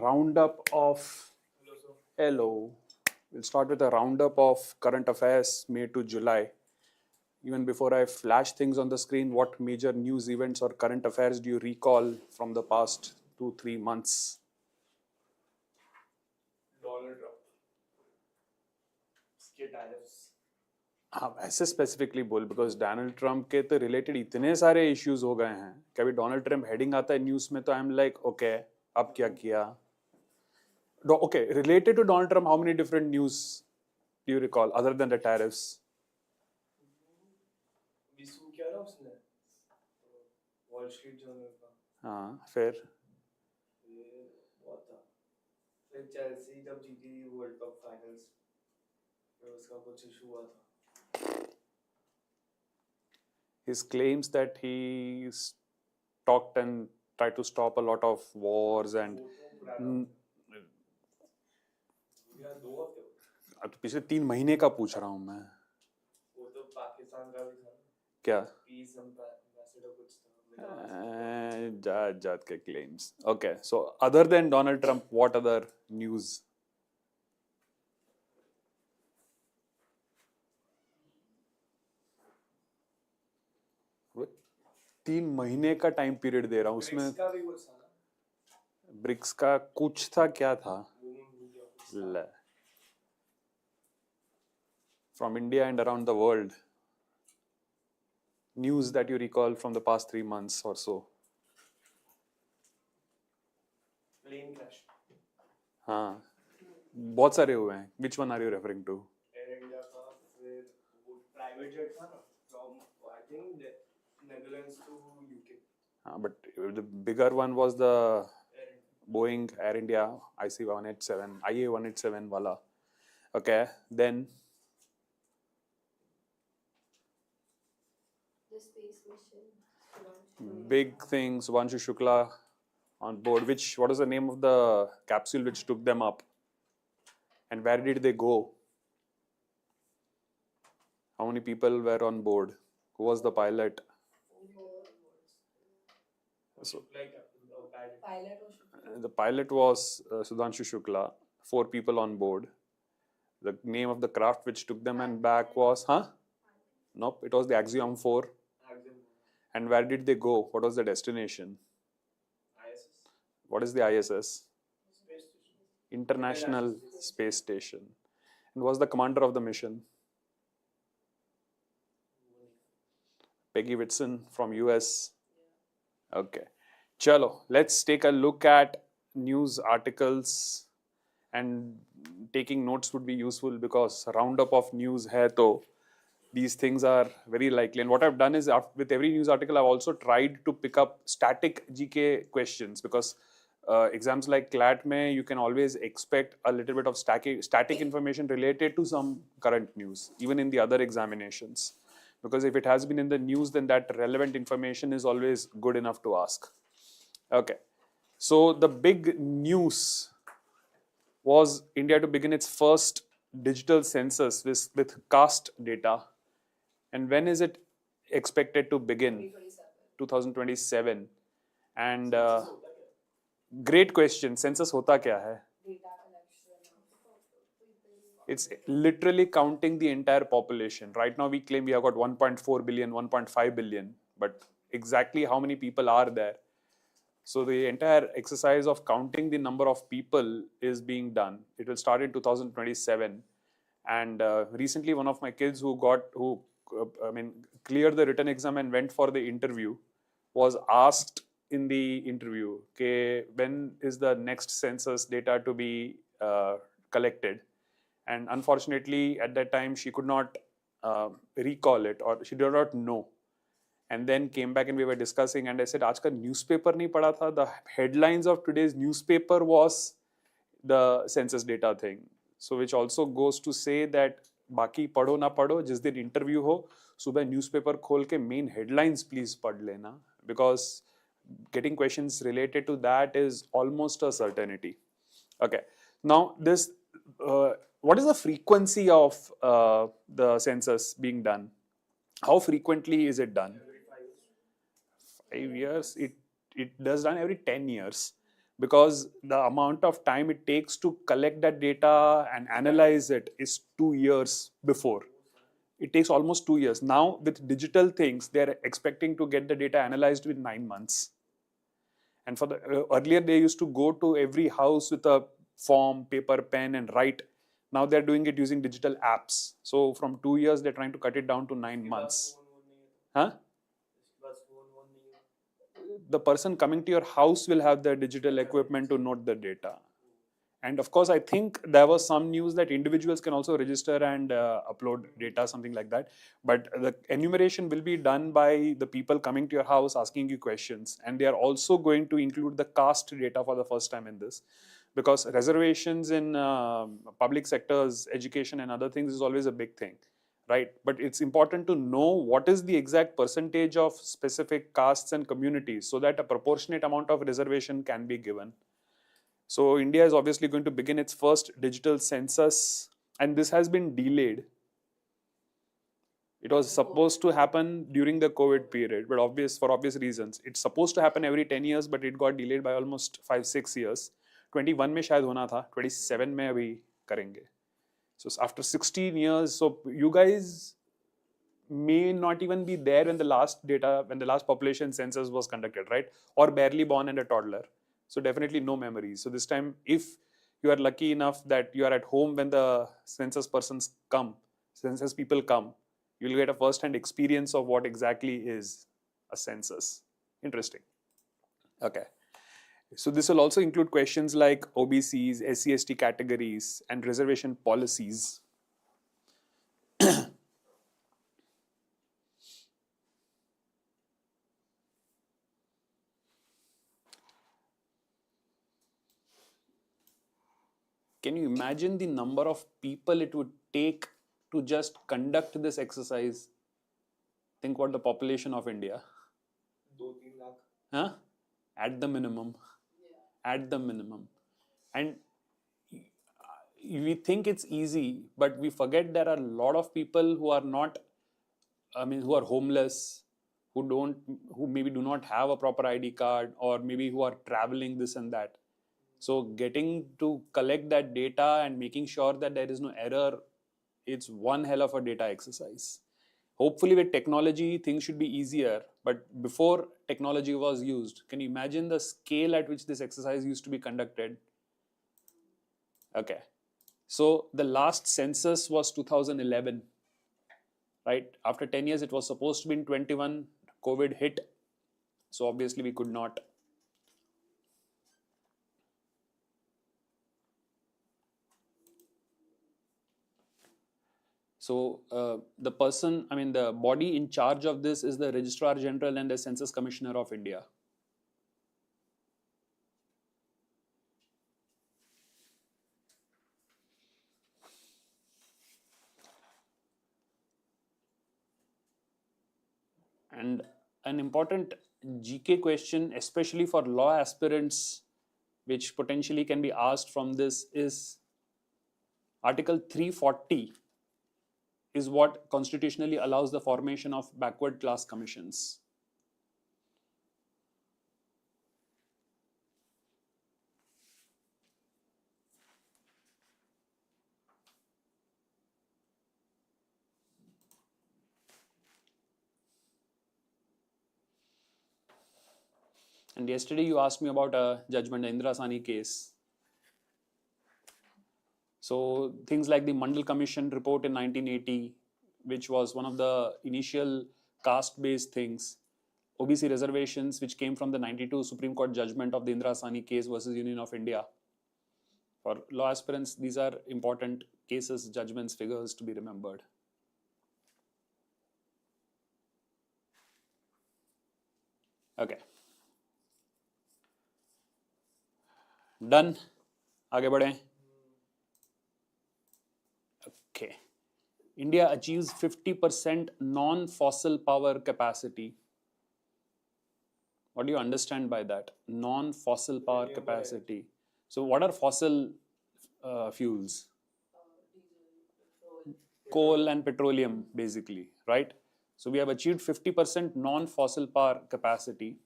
roundup of. Hello. We'll start with a roundup of current affairs May to July. Even before I flash things on the screen, what major news events or current affairs do you recall from the past 2-3 months? Donald Trump. इसके tariffs. हाँ ऐसे specifically बोल because Donald Trump के तो related इतने सारे issues हो गए हैं कभी डोनाल्ड ट्रंप हेडिंग आता है न्यूज में तो आई एम लाइक ओके अब क्या किया okay related to Donald Trump how many different news do you recall other than the tariffs विसू क्या ना उसने वॉल स्ट्रीट जर्नल का हाँ फिर बहुत था फिर चेल्सी जब जीती वर्ल्ड कप फाइनल्स फिर उसका कुछ इशू हुआ था his claims that he talked and tried to stop a lot of wars and अब तो पिछले 3 महीने का पूछ रहा हूँ मैं वो तो पाकिस्तान का भी था क्या पीस एम्बेसडर कुछ था जात के claims okay so other than Donald Trump what other news 3 महीने का टाइम पीरियड दे रहा हूँ उसमें ब्रिक्स का कुछ था क्या था from India and around the world news that you recall from the past 3 months और सो प्लेन क्रैश हाँ बहुत सारे हुए हैं which one are you referring to Air India का फिर वो प्राइवेट जेट था ना from I think Netherlands to UK. But the bigger one was the Boeing Air India IC-187, IA-187 wala. Okay, then the space mission. big thing, Subhanshu Shukla on board. What is the name of the capsule which took them up? And where did they go? How many people were on board? Who was the pilot? So, the pilot was Sudhanshu Shukla, 4 people on board. The name of the craft which took them and back was, Nope, it was the Axiom 4. And where did they go? What was the destination? ISS. What is the ISS? Space station. International Space Station. And was the commander of the mission? Peggy Whitson from US. Okay. Chalo, let's take a look at news articles and taking notes would be useful because roundup of news hai to these things are very likely. And what I've done is with every news article, I've also tried to pick up static GK questions because exams like CLAT mein you can always expect a little bit of static information related to some current news, even in the other examinations. Because if it has been in the news, then that relevant information is always good enough to ask. Okay, so the big news was India to begin its first digital census with caste data. And when is it expected to begin? 2027. And great question. Census hota kya hai? It's literally counting the entire population. Right now we claim we have got 1.4 billion, 1.5 billion, but exactly how many people are there? So the entire exercise of counting the number of people is being done. It will start in 2027. And recently one of my kids who cleared the written exam and went for the interview was asked in the interview, okay, when is the next census data to be collected? And unfortunately, at that time, she could not recall it or she did not know. And then came back and we were discussing and I said, आज का newspaper नहीं पढ़ा था. The headlines of today's newspaper was the census data thing. So which also goes to say that बाकी पढ़ो ना पढ़ो, जिस दिन interview हो, सुबह newspaper खोल के main headlines please पढ़ लेना. Because getting questions related to that is almost a certainty. Okay. Now this, what is the frequency of the census being done? How frequently is it done? 5 years. It does done every 10 years. because the amount of time it takes to collect that data and analyze it is 2 years before. It takes almost 2 years. Now, with digital things, they're expecting to get the data analyzed within 9 months. And for the earlier, they used to go to every house with a form, paper, pen, and write. Now they're doing it using digital apps. So from 2 years, they're trying to cut it down to 9 months. Huh? The person coming to your house will have the digital equipment to note the data. And of course, I think there was some news that individuals can also register and upload data, something like that. But the enumeration will be done by the people coming to your house asking you questions. And they are also going to include the caste data for the first time in this. Because reservations in public sectors, education, and other things is always a big thing, right? But it's important to know what is the exact percentage of specific castes and communities so that a proportionate amount of reservation can be given. So India is obviously going to begin its first digital census, and this has been delayed. It was supposed to happen during the COVID period, but for obvious reasons. It's supposed to happen every 10 years, but it got delayed by almost 5-6 years. 21 में शायद होना था, 27 में अभी करेंगे. So after 16 years, so you guys may not even be there when the last population census was conducted, right? Or barely born and a toddler. So definitely no memories. So this time, if you are lucky enough that you are at home when the census people come, you'll get a first-hand experience of what exactly is a census. Interesting. Okay. So this will also include questions like OBCs, SC/ST categories, and reservation policies. Can you imagine the number of people it would take to just conduct this exercise? Think what the population of India. 2-3 lakh. Huh? At the minimum. At the minimum. And we think it's easy, but we forget there are a lot of people who are not, who are homeless, who maybe do not have a proper ID card, or maybe who are traveling this and that. So getting to collect that data and making sure that there is no error, it's one hell of a data exercise. Hopefully with technology, things should be easier. But before technology was used, can you imagine the scale at which this exercise used to be conducted? Okay. So the last census was 2011, right? After 10 years, it was supposed to be in 21. COVID hit. So obviously we could not. So the body in charge of this is the Registrar General and the Census Commissioner of India. And an important GK question, especially for law aspirants, which potentially can be asked from this, is Article 340 is what constitutionally allows the formation of backward class commissions. And yesterday you asked me about a judgment, the Indira Sani case. So things like the Mandal Commission report in 1980, which was one of the initial caste-based things, OBC reservations, which came from the 92 Supreme Court judgment of the Indira Sani case versus Union of India. For law aspirants, these are important cases, judgments, figures to be remembered. Okay. Done. आगे बढ़ें. Okay. India achieves 50% non-fossil power capacity. What do you understand by that? Non-fossil power capacity. So what are fossil fuels? Coal and petroleum, basically, right? So we have achieved 50% non-fossil power capacity.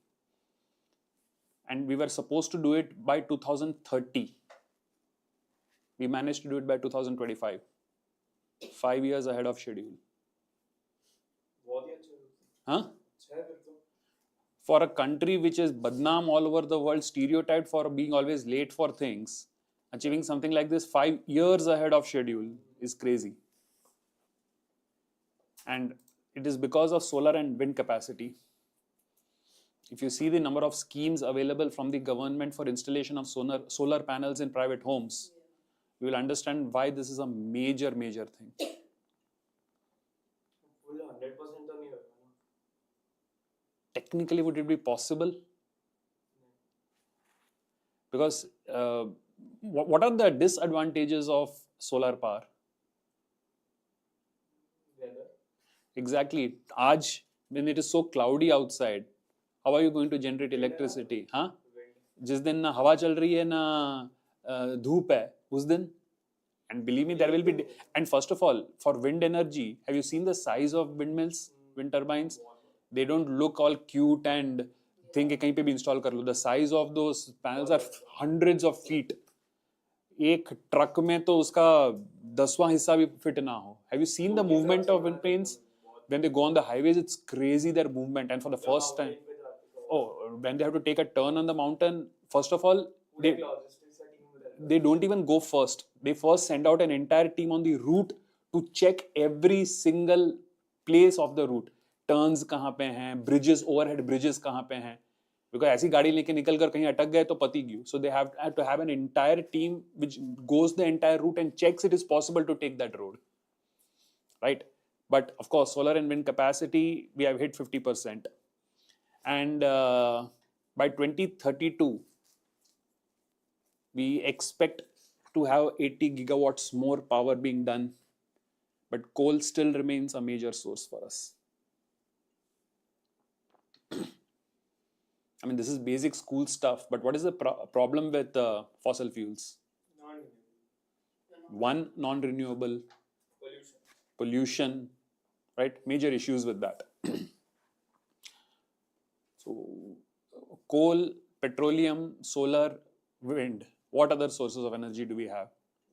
and we were supposed to do it by 2030. We managed to do it by 2025. 5 years ahead of schedule. बहुत ही अच्छा है। Huh? अच्छा है फिर तो। For a country which is badnaam all over the world, stereotyped for being always late for things, achieving something like this 5 years ahead of schedule is crazy. And it is because of solar and wind capacity. If you see the number of schemes available from the government for installation of solar panels in private homes, you will understand why this is a major thing. Full 100% तो नहीं होगा ना। Technically, would it be possible? Because what are the disadvantages of solar power? Weather. Exactly. Aaj, when it is so cloudy outside, how are you going to generate electricity? हाँ? Wind. जिस दिन ना हवा चल रही है ना धूप है, उस दिन. And believe me, there will be. And first of all, for wind energy, have you seen the size of windmills, wind turbines? They don't look all cute and think कि कहीं पे भी install कर लो. The size of those panels are hundreds of feet. एक truck में तो उसका 10वां हिस्सा भी फिट ना हो. Have you seen the movement of wind planes? When they go on the highways, it's crazy their movement. And for the first time, when they have to take a turn on the mountain, first of all, they don't even go first. They first send out an entire team on the route to check every single place of the route. Turns कहाँ पे हैं, bridges, overhead bridges कहाँ पे हैं. Because ऐसी गाड़ी लेके निकल कर कहीं अटक गए तो पती गई. So they have to have an entire team which goes the entire route and checks it is possible to take that road. Right? But of course, solar and wind capacity, we have hit 50%. And by 2032, we expect to have 80 gigawatts more power being done. But coal still remains a major source for us. I mean, this is basic school stuff, but what is the problem with fossil fuels? One, non-renewable. Pollution, right? Major issues with that. So, coal, petroleum, solar, wind. What other sources of energy do we have?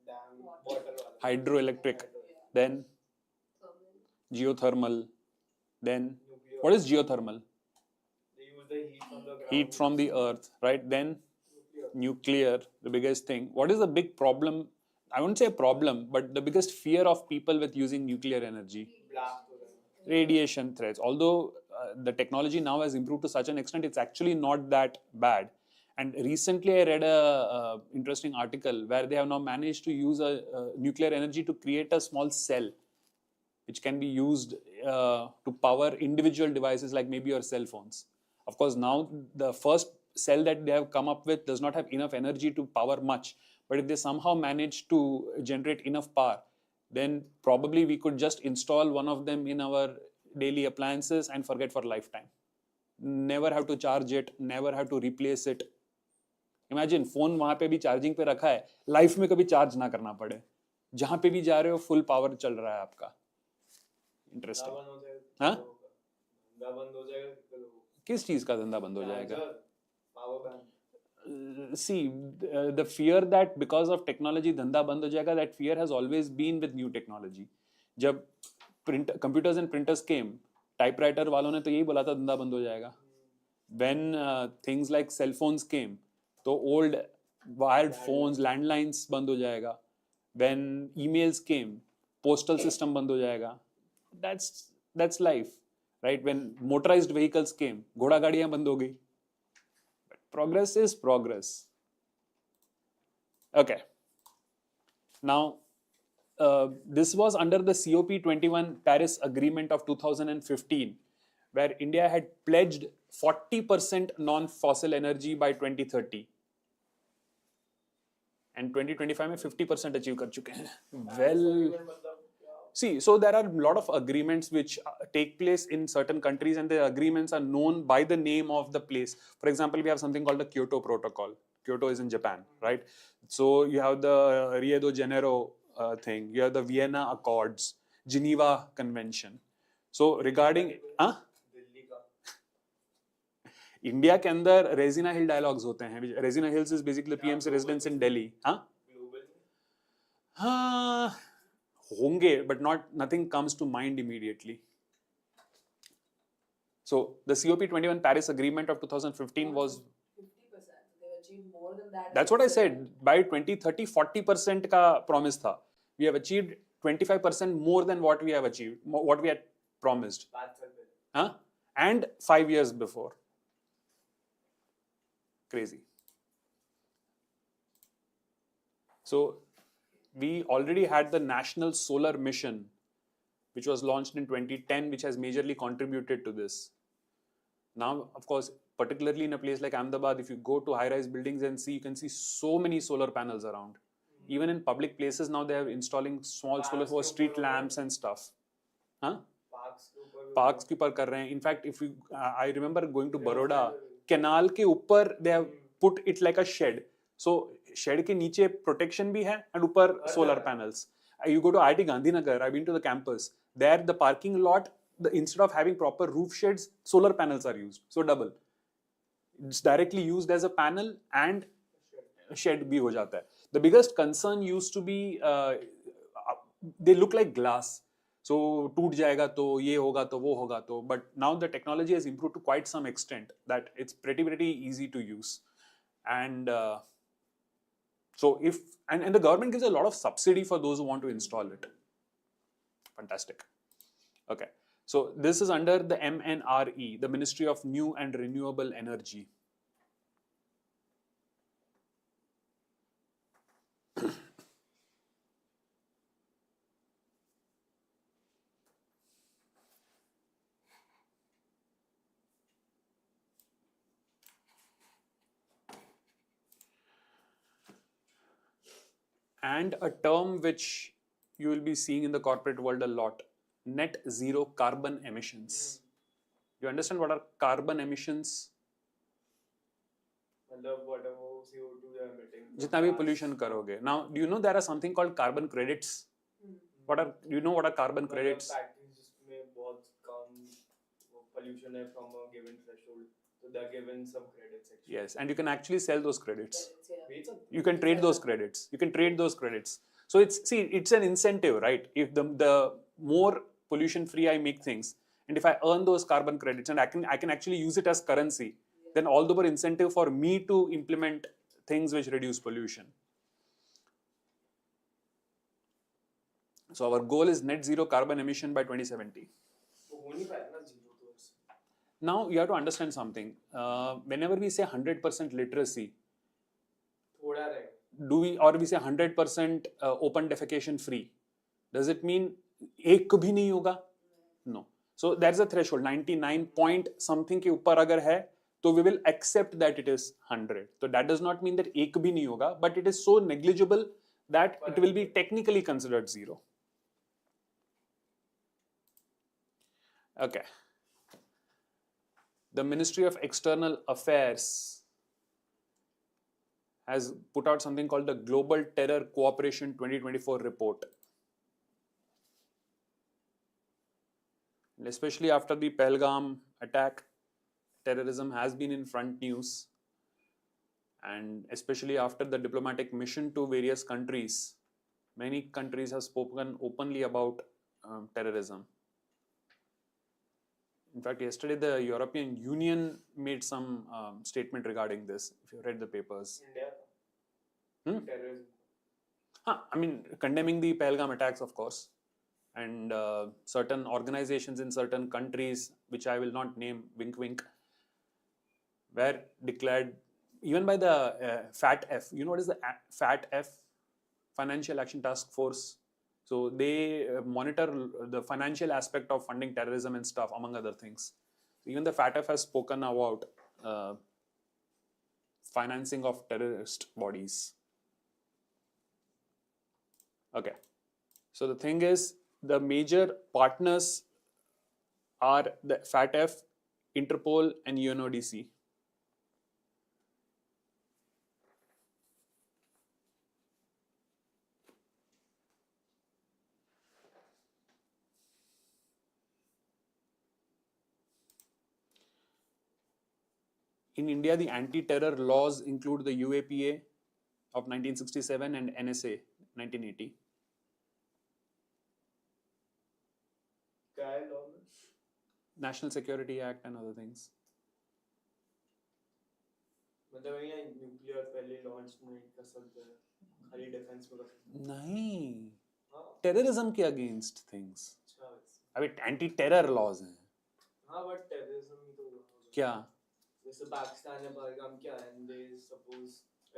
Dam, water. Hydroelectric. Then geothermal. Then Nuclear. what is geothermal? They use the heat from the ground. Heat from the earth, right? Then nuclear, the biggest thing. What is the big problem? I wouldn't say problem, but the biggest fear of people with using nuclear energy? Blast. Radiation threats. Although the technology now has improved to such an extent, it's actually not that bad. And recently I read a interesting article where they have now managed to use a nuclear energy to create a small cell which can be used to power individual devices like maybe your cell phones. Of course, now the first cell that they have come up with does not have enough energy to power much. But if they somehow manage to generate enough power, then probably we could just install one of them in our daily appliances and forget for lifetime. Never have to charge it, never have to replace it. Imagine, phone वहाँ पे भी charging पे रखा है, life में कभी charge ना करना पड़े. जहाँ पे भी जा रहे हो फुल पावर चल रहा है आपका. इंटरेस्टिंग. हाँ? धंधा बंद हो जाएगा. किस चीज का धंधा बंद हो जाएगा? Power bank. See, the fear that because of technology धंधा बंद हो जाएगा, that fear has always been with new technology. जब computers and printers came, typewriter वालों ने तो यही बोला था धंधा बंद हो जाएगा. When things like cell phones came, तो old wired phones, landlines बंद हो जाएगा. When emails came, postal system बंद हो जाएगा. That's life, right? When motorized vehicles came, घोड़ा गाड़ियां बंद हो गई. But progress is progress. Okay. Now, this was under the COP21 Paris Agreement of 2015, where India had pledged 40% non-fossil energy by 2030. And 2025 में 50% achieve कर चुके हैं. Well, see, so there are a lot of agreements which take place in certain countries, and the agreements are known by the name of the place. For example, we have something called the Kyoto Protocol. Kyoto is in Japan, right? So you have the Rio de Janeiro thing. You have the Vienna Accords, Geneva Convention. So regarding, India के अंदर Raisina hill dialogues होते हैं. Raisina hills is basically PM's residence in Delhi. हाँ हाँ होंगे, but nothing comes to mind immediately. So the COP21 Paris Agreement of 2015 was 50%. They achieved more than that. That's what I said. By 2030, 40% का promise था. We have achieved 25% more than what we have achieved, what we had promised. Huh? And 5 years before. Crazy. So we already had the National Solar Mission, which was launched in 2010, which has majorly contributed to this. Now, of course, particularly in a place like Ahmedabad, if you go to high-rise buildings and see, you can see so many solar panels around. Even in public places now, they are installing small solar for street lamps and stuff. Huh? Parks के ऊपर कर रहे हैं. In fact, if you, I remember going to Baroda, canal के ऊपर they have put it like a shed. So shed के नीचे protection भी है and ऊपर solar panels. You go to IIT Gandhinagar. I've been to the campus. There, the parking lot, instead of having proper roof shades, solar panels are used. So double. It's directly used as a panel and shed भी हो जाता है. The biggest concern used to be they look like glass. So टूट जाएगा तो ये होगा तो वो होगा तो. But now the technology has improved to quite some extent that it's pretty easy to use. And so if and the government gives a lot of subsidy for those who want to install it. Fantastic. Okay. So this is under the MNRE, the Ministry of New and Renewable Energy. And a term which you will be seeing in the corporate world a lot, net zero carbon emissions. You understand what are carbon emissions? Whatever CO2 they are emitting. जितना भी pollution करोगे. Now, do you know there are something called carbon credits? Do you know what are carbon credits? Factories में बहुत कम pollution है from a given threshold, so they are given some credits actually. Yes, and you can actually sell those credits. Yeah. You can trade those credits. You can trade those credits. So it's an incentive, right? If the more pollution free I make things, and if I earn those carbon credits and I can actually use it as currency, then all the more incentive for me to implement things which reduce pollution. So our goal is net zero carbon emission by 2070. Now you have to understand something. Whenever we say 100% literacy, do we say 100% open defecation free? Does it mean एक कभी नहीं होगा? No. So there's a threshold. 99 point something के ऊपर अगर है, तो we will accept that it is 100. So that does not mean that एक भी नहीं होगा, but it is so negligible that it will be technically considered zero. Okay. The Ministry of External Affairs has put out something called the Global Terror Cooperation 2024 report. And especially after the Pahalgam attack, terrorism has been in front news. And especially after the diplomatic mission to various countries, many countries have spoken openly about terrorism. In fact, yesterday the European Union made some statement regarding this, if you read the papers. India? Terrorism. I mean, condemning the Pahalgam attacks, of course. And certain organizations in certain countries, which I will not name, wink wink, were declared, even by the FATF. You know what is the FATF? Financial Action Task Force. So they monitor the financial aspect of funding terrorism and stuff, among other things. Even the FATF has spoken about financing of terrorist bodies. Okay. So the thing is, the major partners are the FATF, Interpol, and UNODC. In India, the anti-terror laws include the UAPA of 1967 and NSA 1980. क्या है law में? National Security Act and other things. मतलब यहाँ nuclear पहले launch नहीं कर सकते, खाली डिफेंस में कर सकते नहीं, हाँ टेररिज्म के अगेंस्ट थिंग्स. अच्छा अभी एंटी टेरर लॉज हैं. हाँ बट टेररिज्म ही तो क्या? जैसे पाकिस्तान ने पहलगाम किया एंड दे सपोज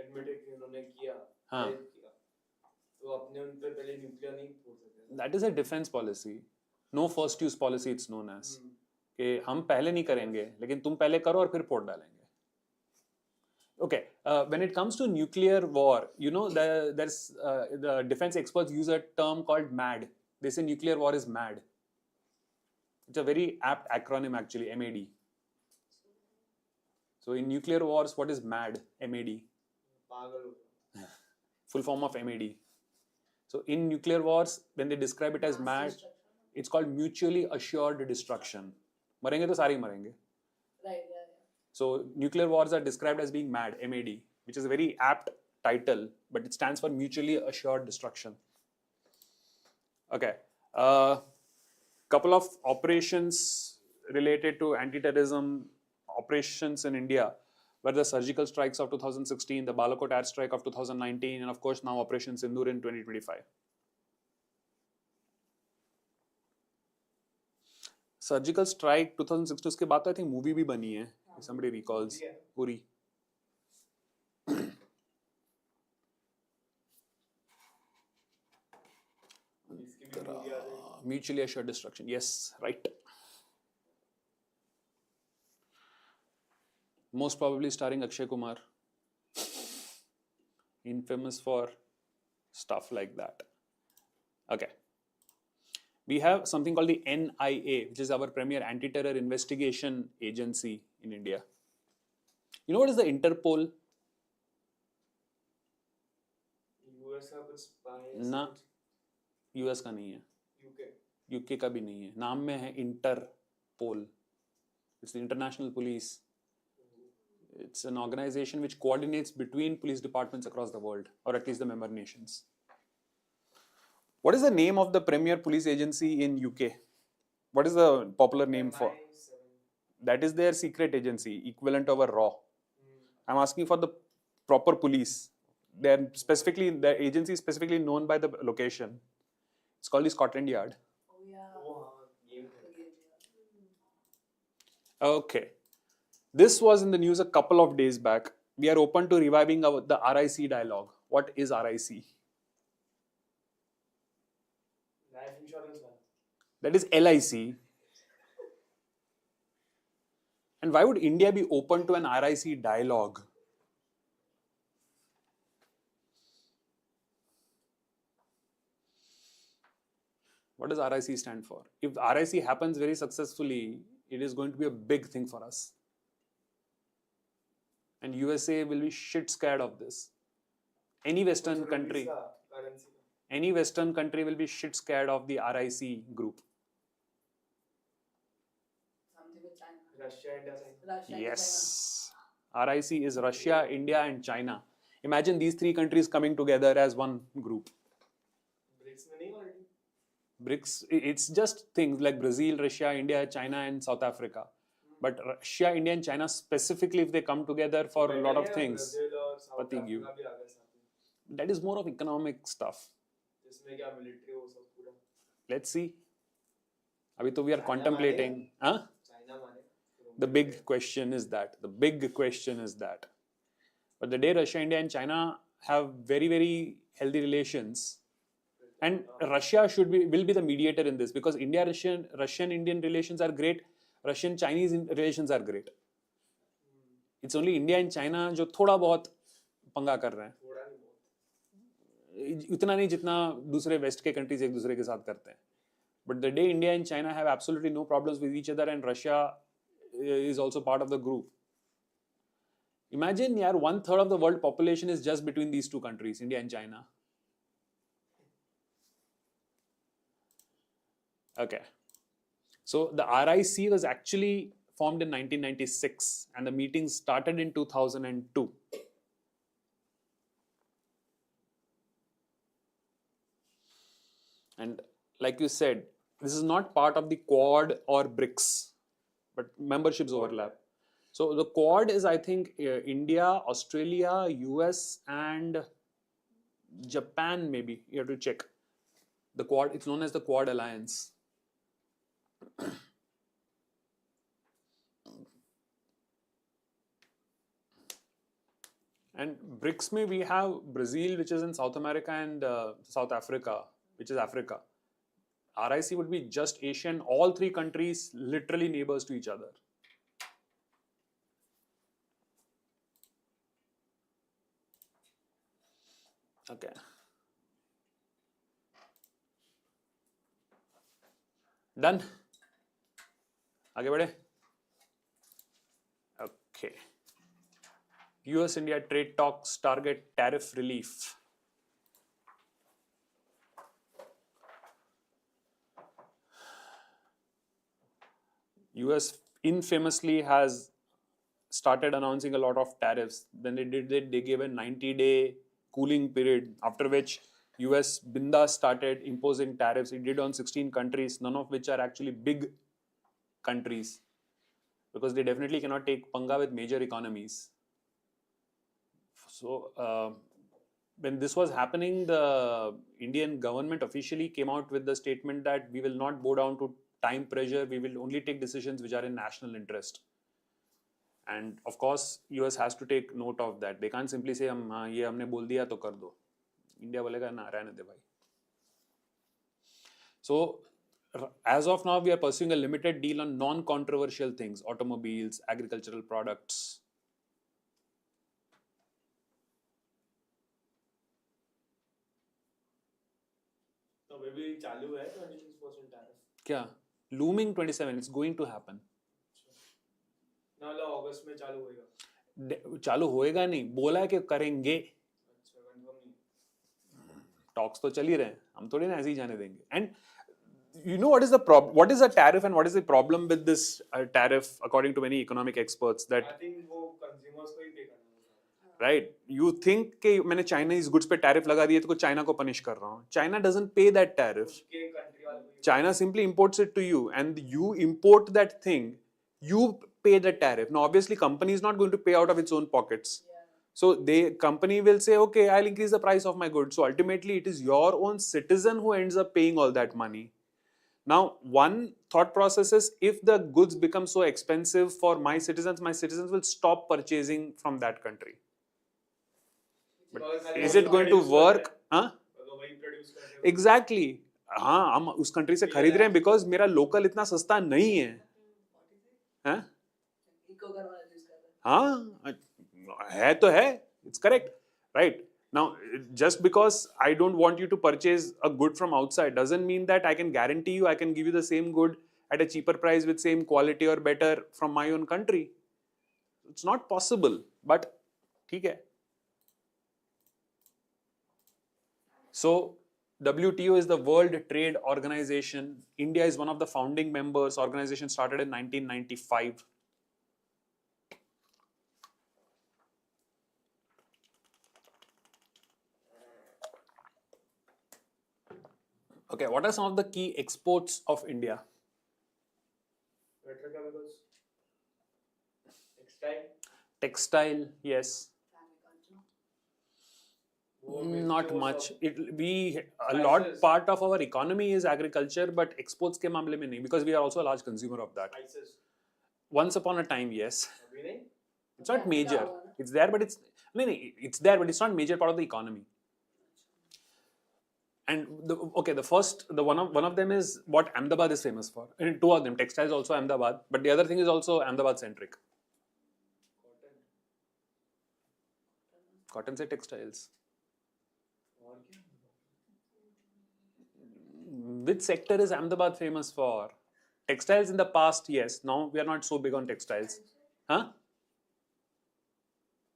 एडमिटेड कि उन्होंने किया हाँ. किया तो अपने उन पे पहले न्यूक्लियर नहीं फोड़ सकते. That is a defence policy. No first use policy it's known as. कि हम पहले नहीं करेंगे लेकिन तुम पहले करो और फिर फोड़ डालेंगे. Okay, when it comes to nuclear war, you know, the defense experts use a term called MAD. They say nuclear war is mad. It's a very apt acronym actually, MAD. So in nuclear wars, what is MAD? MAD. पागल हो गया. Full form of MAD. So in nuclear wars, when they describe it as Mass MAD, destruction. it's called mutually assured destruction. मरेंगे तो सारे ही मरेंगे. Right, yeah, yeah. So nuclear wars are described as being MAD, MAD, which is a very apt title, but it stands for mutually assured destruction. Okay, couple of operations related to anti-terrorism operations in India were the surgical strikes of 2016, the Balakot air strike of 2019, and of course now Operation Sindoor in 2025. Surgical strike 2016 उसके बाद तो I think movie भी बनी है. If somebody recalls, Uri. इसकी भी movie आ जाएगी. Mutually assured destruction. Yes, right. Most probably starring Akshay Kumar. Infamous for stuff like that. Okay. We have something called the NIA, which is our premier anti-terror investigation agency in India. You know what is the Interpol? US का कुछ spy ना, US का नहीं है. UK. UK का भी नहीं है. नाम में है Interpol. It's the International Police. It's an organization which coordinates between police departments across the world, or at least the member nations. What is the name of the premier police agency in UK? What is the popular name for? MI7. That is their secret agency, equivalent of a RAW. I'm asking for the proper police. They're specifically, the agency is specifically known by the location. It's called the Scotland Yard. Oh yeah. वो हाँ game है. The game, yeah. Okay. This was in the news a couple of days back. We are open to reviving the RIC dialogue. What is RIC? Life insurance वाला. That is LIC. And why would India be open to an RIC dialogue? What does RIC stand for? If RIC happens very successfully, it is going to be a big thing for us. And USA will be shit scared of this. Any Western कुछ country, rupees का, currency का. any Western country will be shit scared of the RIC group. Something with China. Russia, India, China. Russia and Yes. RIC is Russia, India, and China. Imagine these three countries coming together as one group. BRICS में नहीं already. BRICS, it's just things like Brazil, Russia, India, China, and South Africa. But Russia, India, and China specifically, if they come together for a lot of things, Brazil और South Pati Africa you. भी आ गए साथ में. that is more of economic stuff. जिसमें क्या military वो सब पूरा. Let's see. Abhi to we are China contemplating. Huh? China माने. The big question is that. The big question is that. But the day Russia, India, and China have very, very healthy relations, and Russia will be the mediator in this, because India, Russian, Indian relations are great. Russian, Chinese relations are great. It's only India and China जो थोड़ा बहुत पंगा कर रहे हैं. थोड़ा नहीं बहुत. इतना नहीं जितना दूसरे वेस्ट के कंट्रीज एक दूसरे के साथ करते हैं. But the day India and China have absolutely no problems with each other, and Russia is also part of the group. Imagine, yaar, 1/3 of the world population is just between these two countries, India and China. Okay. So the RIC was actually formed in 1996 and the meetings started in 2002. And like you said, this is not part of the Quad or BRICS, but memberships overlap. So the Quad is, I think, India, Australia, US, and Japan. Maybe you have to check. The Quad. It's known as the Quad Alliance. And BRICS में we have Brazil, which is in South America, and South Africa, which is Africa. RIC would be just Asian, all three countries literally neighbors to each other. Okay. Done. आगे बढ़े. Okay. US-India trade talks target tariff relief. US infamously has started announcing a lot of tariffs. Then they gave a 90-day cooling period, after which US bindas started imposing tariffs. It did on 16 countries, none of which are actually big countries, because they definitely cannot take panga with major economies. So when this was happening, the Indian government officially came out with the statement that we will not bow down to time pressure, we will only take decisions which are in national interest. And of course, US has to take note of that. They can't simply say, ये हमने बोल दिया तो कर दो. India बोलेगा ना, रहने दे भाई. So as of now, we are pursuing a limited deal on non-controversial things, automobiles, agricultural products. तो अभी भी चालू है 26% टैरिफ. क्या? Looming 27, it's going to happen. ना लो अगस्त में चालू होएगा. चालू होएगा नहीं, बोला है कि करेंगे. अच्छा, कंफर्म नहीं. टॉक्स तो चल ही रहे हैं, हम थोड़ी ना ऐसे ही जाने देंगे. And you know what is the problem? What is a tariff and what is the problem with this tariff, according to many economic experts? That I think वो consumers को ही पे करना है. right? You think कि मैंने Chinese goods पे tariff लगा दिए तो China को punish कर रहा हूँ. China doesn't pay that tariff. उसके country वालों को ही. China simply imports it to you, and you import that thing. You pay the tariff. Now, obviously, company is not going to pay out of its own pockets. So the company will say, okay, I'll increase the price of my goods. So ultimately, it is your own citizen who ends up paying all that money. Now, one thought process is, if the goods become so expensive for my citizens will stop purchasing from that country. But is it going to work? Huh? Exactly. हाँ, हम उस country से खरीद रहे हैं because मेरा local इतना सस्ता नहीं है. हाँ? हाँ, है तो है. It's correct, right? Now, just because I don't want you to purchase a good from outside doesn't mean that I can guarantee you I can give you the same good at a cheaper price with same quality or better from my own country. It's not possible, but ठीक है. So, WTO is the World Trade Organization. India is one of the founding members. Organization started in 1995. Okay, what are some of the key exports of India? Petrochemicals. Textile. Textile, yes. Not much. A lot part of our economy is agriculture, but exports के मामले में नहीं, because we are also a large consumer of that. Spices. Once upon a time, yes. अभी नहीं. It's not major. It's there, but it's there, but it's not major part of the economy. And one of them is what Ahmedabad is famous for. And two of them, textiles also Ahmedabad, but the other thing is also Ahmedabad centric. Cotton से textiles. Which sector is Ahmedabad famous for? Textiles in the past, yes. Now we are not so big on textiles. हाँ?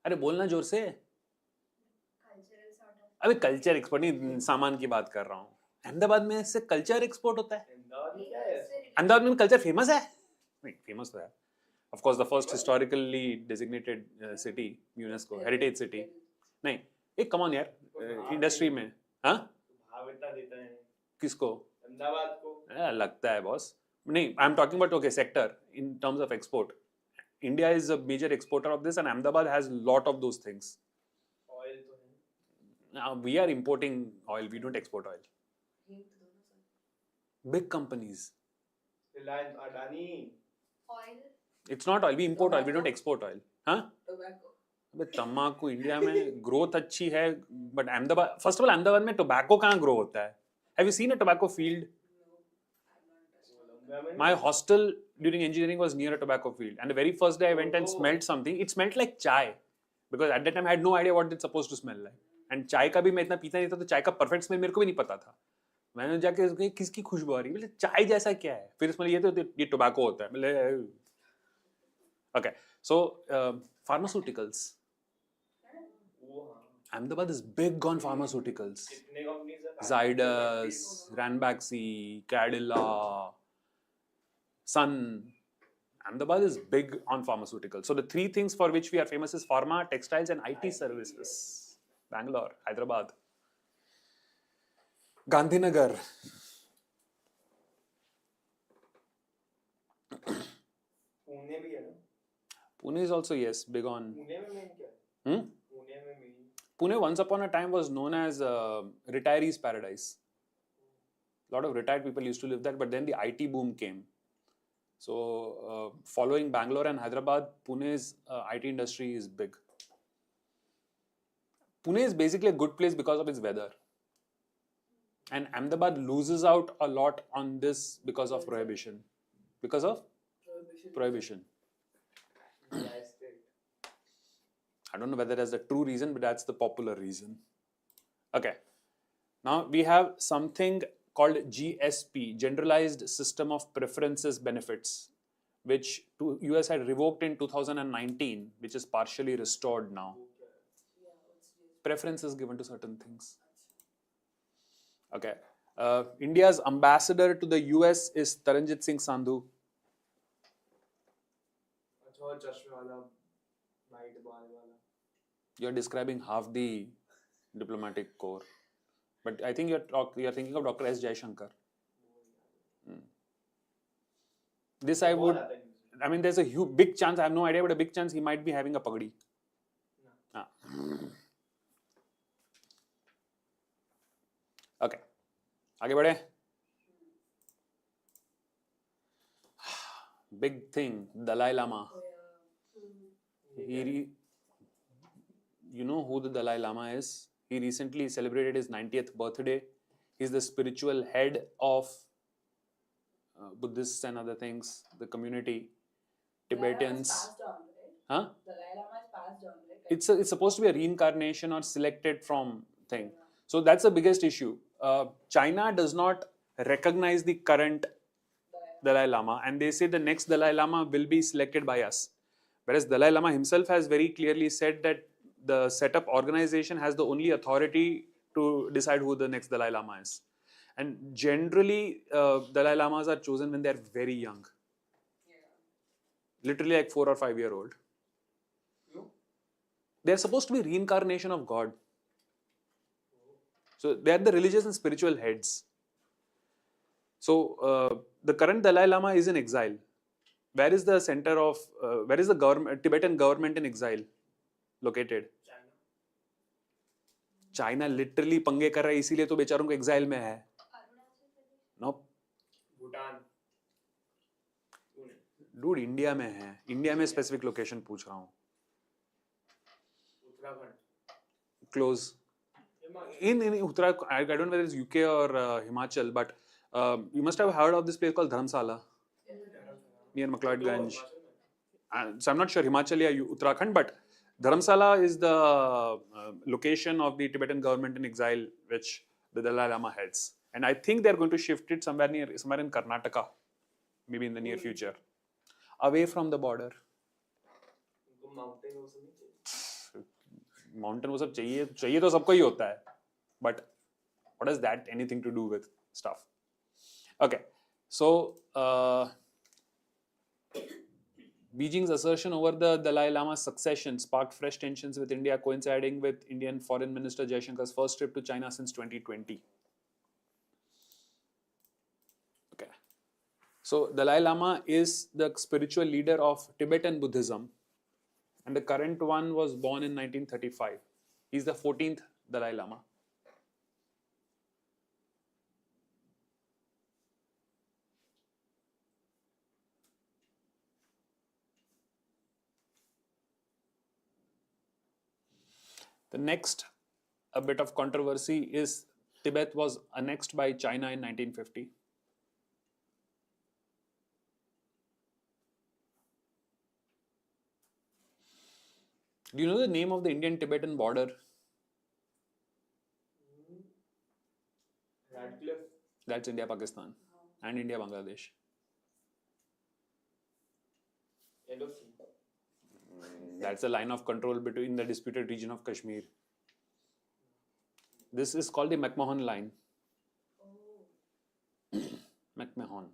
अरे बोलना जोर से. अबे culture export नहीं, सामान की बात कर रहा हूँ. अहमदाबाद में से कल्चर एक्सपोर्ट होता है. अहमदाबाद में कल्चर फेमस है. नहीं, फेमस तो है. Of course, the first historically designated city, UNESCO heritage city. नहीं, एक come on यार, industry में, हाँ? भाव इतना देता है किसको? अहमदाबाद को लगता है बॉस. नहीं, I'm talking about okay sector in terms of export. India is a major exporter of this, and Ahmedabad has lot of those things. Oil तो है Now we are importing oil. We don't export oil. Hint दोनों sir. Big companies. Reliance Adani Oil, It's not oil. We import oil. We don't export oil. हाँ? tobacco. अबे तम्बाकू India में growth अच्छी है, but Ahmedabad, first of all Ahmedabad में tobacco कहाँ grow होता है? Have you seen a tobacco field? No, I'm not interested. My hostel during engineering was near a tobacco field, and the very first day I went and smelled something. It smelled like chai, because at that time I had no idea what it's supposed to smell like. And चाय का भी मैं इतना पीता नहीं था, तो चाय का perfect smell मेरे को भी नहीं पता था. मैंने जाके उसको किसकी खुशबू आ रही है, बोले चाय जैसा क्या है? फिर इसमें ये टोबैको होता है. बोले okay, so pharmaceuticals. वो हाँ Ahmedabad is big on pharmaceuticals. कितने कंपनीज है Zydus, Ranbaxy, Cadila, Sun. Ahmedabad is big on pharmaceuticals. So the three things for which we are famous is pharma, textiles, and IT services. Bangalore, Hyderabad, Gandhinagar. Pune भी है ना Pune is also yes big on. Pune में main क्या है Hmm? Pune में main Pune once upon a time was known as retirees' paradise. A lot of retired people used to live there, but then the IT boom came. So, following Bangalore and Hyderabad, Pune's IT industry is big. Pune is basically a good place because of its weather. And Ahmedabad loses out a lot on this because of prohibition. Because of prohibition. I don't know whether that's the true reason, but that's the popular reason. Okay. Now we have something called GSP, Generalized System of Preferences Benefits, which US had revoked in 2019, which is partially restored now. Yeah, what's this? Preferences given to certain things. Okay. India's ambassador to the US is Taranjit Singh Sandhu. अच्छा और चश्मे वाला white बाल वाला You're describing half the diplomatic corps, but I think you're thinking of Dr. S. Jaishankar. This I would. I mean, there's a big chance. I have no idea, but a big chance he might be having a pagdi. Ah. Okay. आगे बढ़े. Big thing, Dalai Lama. Oh, yeah. You know who the Dalai Lama is? He recently celebrated his 90th birthday. He's the spiritual head of Buddhists and other things, the community, Tibetans. Dalai Lama is passed on, right? Huh? Dalai Lama is passed on, right? It's supposed to be a reincarnation or selected from thing. So that's the biggest issue. China does not recognize the current Dalai Lama, and they say the next Dalai Lama will be selected by us. Whereas Dalai Lama himself has very clearly said that the setup organization has the only authority to decide who the next Dalai Lama is. And generally, Dalai Lamas are chosen when they're very young. Yeah. Literally like 4 or 5-year-old. क्यों They're supposed to be reincarnation of God. So they're the religious and spiritual heads. So the current Dalai Lama is in exile. Where is the center of, where is the Tibetan government in exile located? China China literally पंगे कर रहा है, इसीलिए तो बेचारों को exile में है. नो भूटान डूड, इंडिया में है. इंडिया में स्पेसिफिक लोकेशन पूछ रहा हूँ. Uttarakhand close in Uttarakhand. I don't know whether it's UK or Himachal, but you must have heard of this place called Dharamsala near McLeodganj. So I'm not sure Himachal or Uttarakhand, but Dharamsala is the location of the Tibetan government in exile, which the Dalai Lama heads. And I think they're going to shift it somewhere in Karnataka, maybe in the near future, away from the border. Mountain वो सब चाहिए तो सबको ही होता है, but what has that anything to do with stuff? Okay, so Beijing's assertion over the Dalai Lama's succession sparked fresh tensions with India, coinciding with Indian Foreign Minister Jaishankar's first trip to China since 2020. Okay. So, Dalai Lama is the spiritual leader of Tibetan Buddhism, and the current one was born in 1935. He's the 14th Dalai Lama. The next, a bit of controversy, is Tibet was annexed by China in 1950. Do you know the name of the Indian-Tibetan border? Radcliffe. That's India-Pakistan and India-Bangladesh. Yellow Sea. That's the line of control between the disputed region of Kashmir. This is called the McMahon line. Oh. McMahon.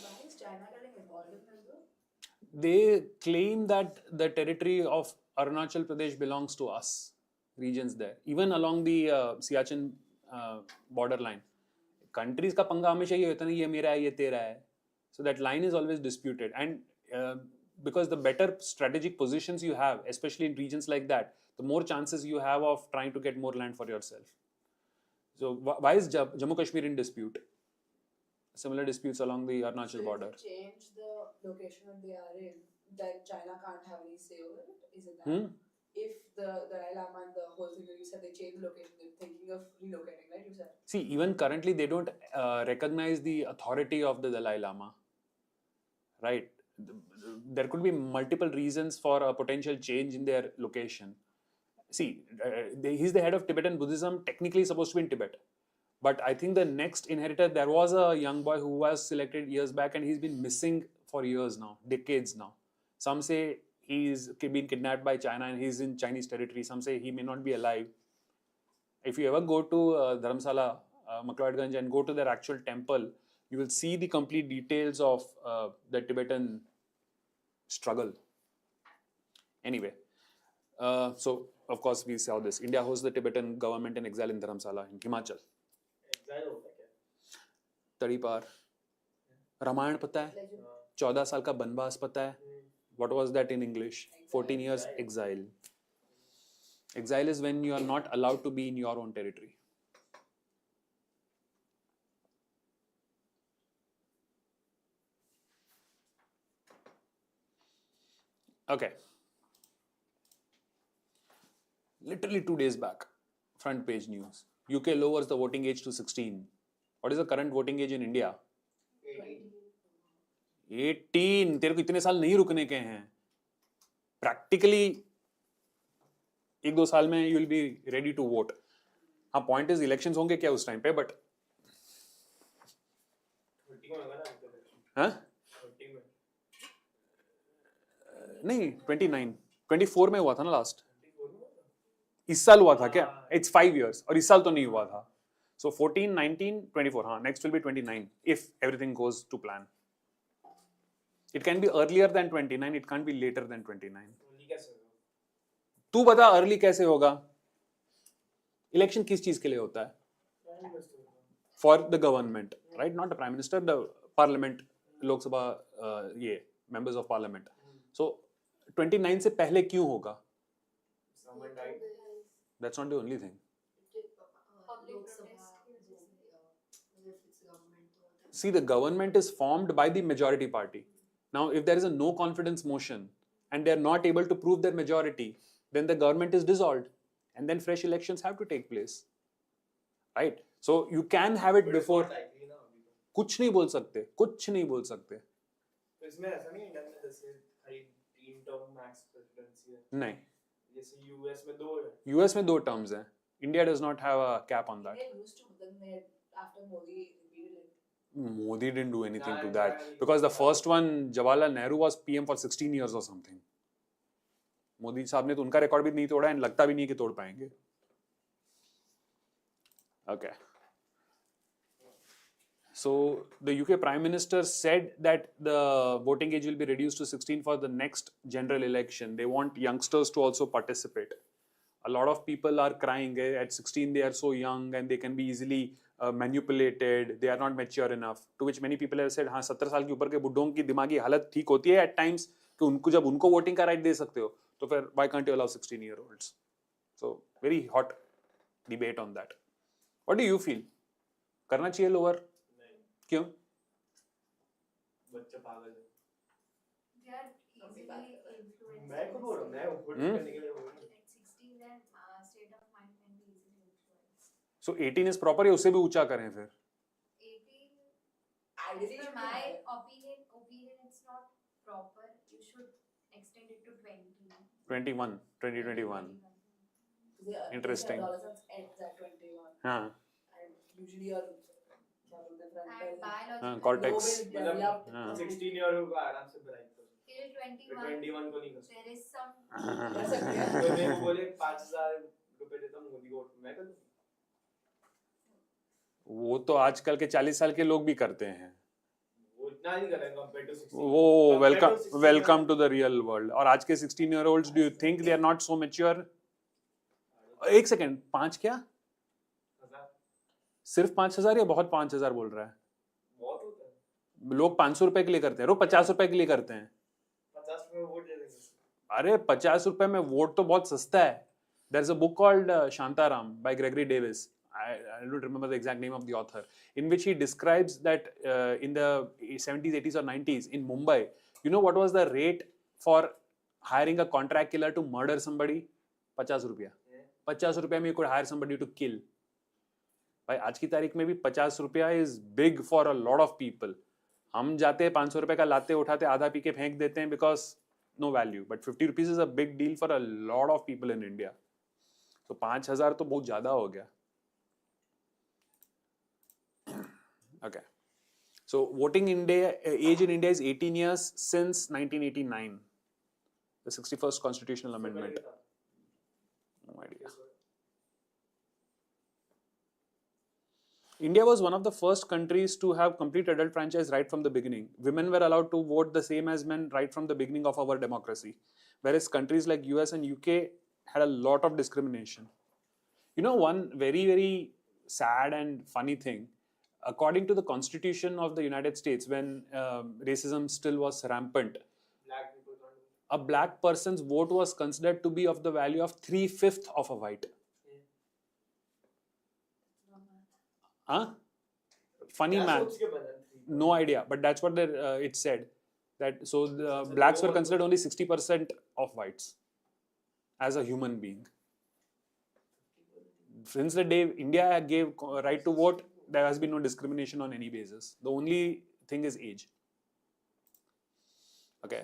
Why is China getting involved in this though? They claim that the territory of Arunachal Pradesh belongs to us, regions there, even along the Siachen borderline. Countries का पंगा हमेशा ये होता है ना, ये मेरा है, ये तेरा है. So that line is always disputed, and because the better strategic positions you have, especially in regions like that, the more chances you have of trying to get more land for yourself. So why is Jammu Kashmir in dispute? Similar disputes along the Arunachal border. If they change the location that they are in, then China can't have any say over it? Is it that? If the Dalai Lama and the whole thing that you said, they change the location, they're thinking of relocating, right? You said. See, even currently they don't recognize the authority of the Dalai Lama. Right? There could be multiple reasons for a potential change in their location. See, he's the head of Tibetan Buddhism, technically supposed to be in Tibet. But I think the next inheritor, there was a young boy who was selected years back and he's been missing for years now, decades now. Some say he's been kidnapped by China and he's in Chinese territory. Some say he may not be alive. If you ever go to Dharamsala, McLeodganj, and go to their actual temple, you will see the complete details of the Tibetan struggle. Anyway, so of course we saw this. India hosts the Tibetan government in exile in Dharamsala in Himachal. Exile होता है क्या? तड़ी पार. रामायण पता है? 14 साल का बनवास पता है? What was that in English? 14 years exile. Exile is when you are not allowed to be in your own territory. Okay. Literally 2 days back, front page news. UK lowers the voting age to 16. What is the current voting age in India? 18. तेरे को इतने साल नहीं रुकने के हैं. Practically 1-2 साल में you will be ready to vote. हाँ, point is elections होंगे क्या उस टाइम पे, but 30 में होगा ना election? हाँ? 30 में. नहीं, 29. 24 में हुआ था ना लास्ट. 24 में होगा? इस साल हुआ था क्या? It's 5 years. और इस साल तो नहीं हुआ था. So 14, 19, 24. हाँ, next will be 29 if everything goes to plan. It can be earlier than 29. It can't be later than 29. Only कैसे होगा? तू बता early कैसे होगा? Election किस चीज के लिए होता है? Prime Minister होगा. For the government, right? Not the Prime Minister, the Parliament, Lok Sabha, ये members of Parliament. So 29 से पहले क्यों होगा? Someone died. That's not the only thing. See, the government is formed by the majority party. Now, if there is a no confidence motion and they are not able to prove their majority, then the government is dissolved and then fresh elections have to take place. Right? So, you can have it But it's before. not likely ना अभी तो. कुछ नहीं बोल सकते, कुछ नहीं बोल सकते. तो इसमें ऐसा नहीं इंडिया में जैसे खाली 3 term max presidency है. नहीं. जैसे यूएस में 2 है. US में 2 terms हैं. India does not have a cap on that. They used to, but then they, after Modi repeated it. Modi didn't do anything to Nah, that nah, because the first one, Jawaharlal Nehru, was PM for 16 years or something. Modi साहब ने तो उनका record भी नहीं तोड़ा and लगता भी नहीं कि तोड़ पाएंगे. Okay. So the UK Prime Minister said that the voting age will be reduced to 16 for the next general election. They want youngsters to also participate. A lot of people are crying at 16 they are so young and they can be easily manipulated. They are not mature enough. To which many people have said, हाँ 17 साल के ऊपर के बुड्ढों की दिमागी हालत ठीक होती है at times कि उनको जब उनको वोटिंग का राइट दे सकते हो तो फिर why can't you allow 16-year-olds? So very hot debate on that. What do you feel? करना चाहिए लोअर? क्यों? बच्चे पागल है. They are easily influenced. मैं को बोल रहा हूँ, मैं वोट करने के लिए बोल रहा हूँ. At 16, their state of mind can be easily influenced. So 18 is proper या उससे भी ऊंचा करें फिर? 18, Ideally, as should per be my higher. opinion, it's not proper. You should extend it to 20. 2021. Interesting. Adolescence ends at 21. हाँ. And usually your And biological cortex. developed. हाँ. 16-year-old को आराम से ब्राइट कर सकते till हैं. 21, 21 को नहीं कर सकते. there is some कर सकते हैं. तो मैं वो बोले 5,000 रुपए देता हूँ मोदी को वोट, मैं कर दूँ. वो तो आजकल के 40 साल के लोग भी करते हैं. वो इतना नहीं करेंगे compared to 16. वो Compared to 16 welcome to the real world. और आज के 16-year-olds do you think they are not so mature? एक सेकंड, 5 क्या? सिर्फ 5,000 या बहुत 5,000 बोल रहा है? बहुत होता है. लोग 500 रुपए के लिए करते हैं, लोग 50 रुपए के लिए करते हैं. 50 रुपए वोट दे देंगे. अरे 50 रुपए में वोट तो बहुत सस्ता है. There is a book called Shantaram by Gregory Davis. I don't remember the exact name of the author, in which he describes that in the 70s, 80s or 90s in Mumbai, you know what was the rate for hiring a contract killer to murder somebody? 50 रुपया. 50 रुपया में you could hire somebody to kill. भाई आज की तारीख में भी 50 रुपया is big for a lot of people. हम जाते हैं 500 रुपए का लाते उठाते आधा पी के फेंक देते हैं because no value. But 50 rupees is a big deal for a lot of people in India. So 5,000 तो बहुत ज़्यादा हो गया. Okay. So voting age in India is 18 years since 1989. The 61st constitutional amendment. No idea. India was one of the first countries to have complete adult franchise right from the beginning. Women were allowed to vote the same as men right from the beginning of our democracy. Whereas countries like US and UK had a lot of discrimination. You know, one very, very sad and funny thing, according to the Constitution of the United States, when racism still was rampant, Black people can't do. a black person's vote was considered to be of the value of 3/5 of a white. Huh? Funny क्या math. सोच के बना 3? No idea, but that's what it said. That so the blacks were considered only 60% of whites as a human being. Since the day India gave right to vote, there has been no discrimination on any basis. The only thing is age. Okay.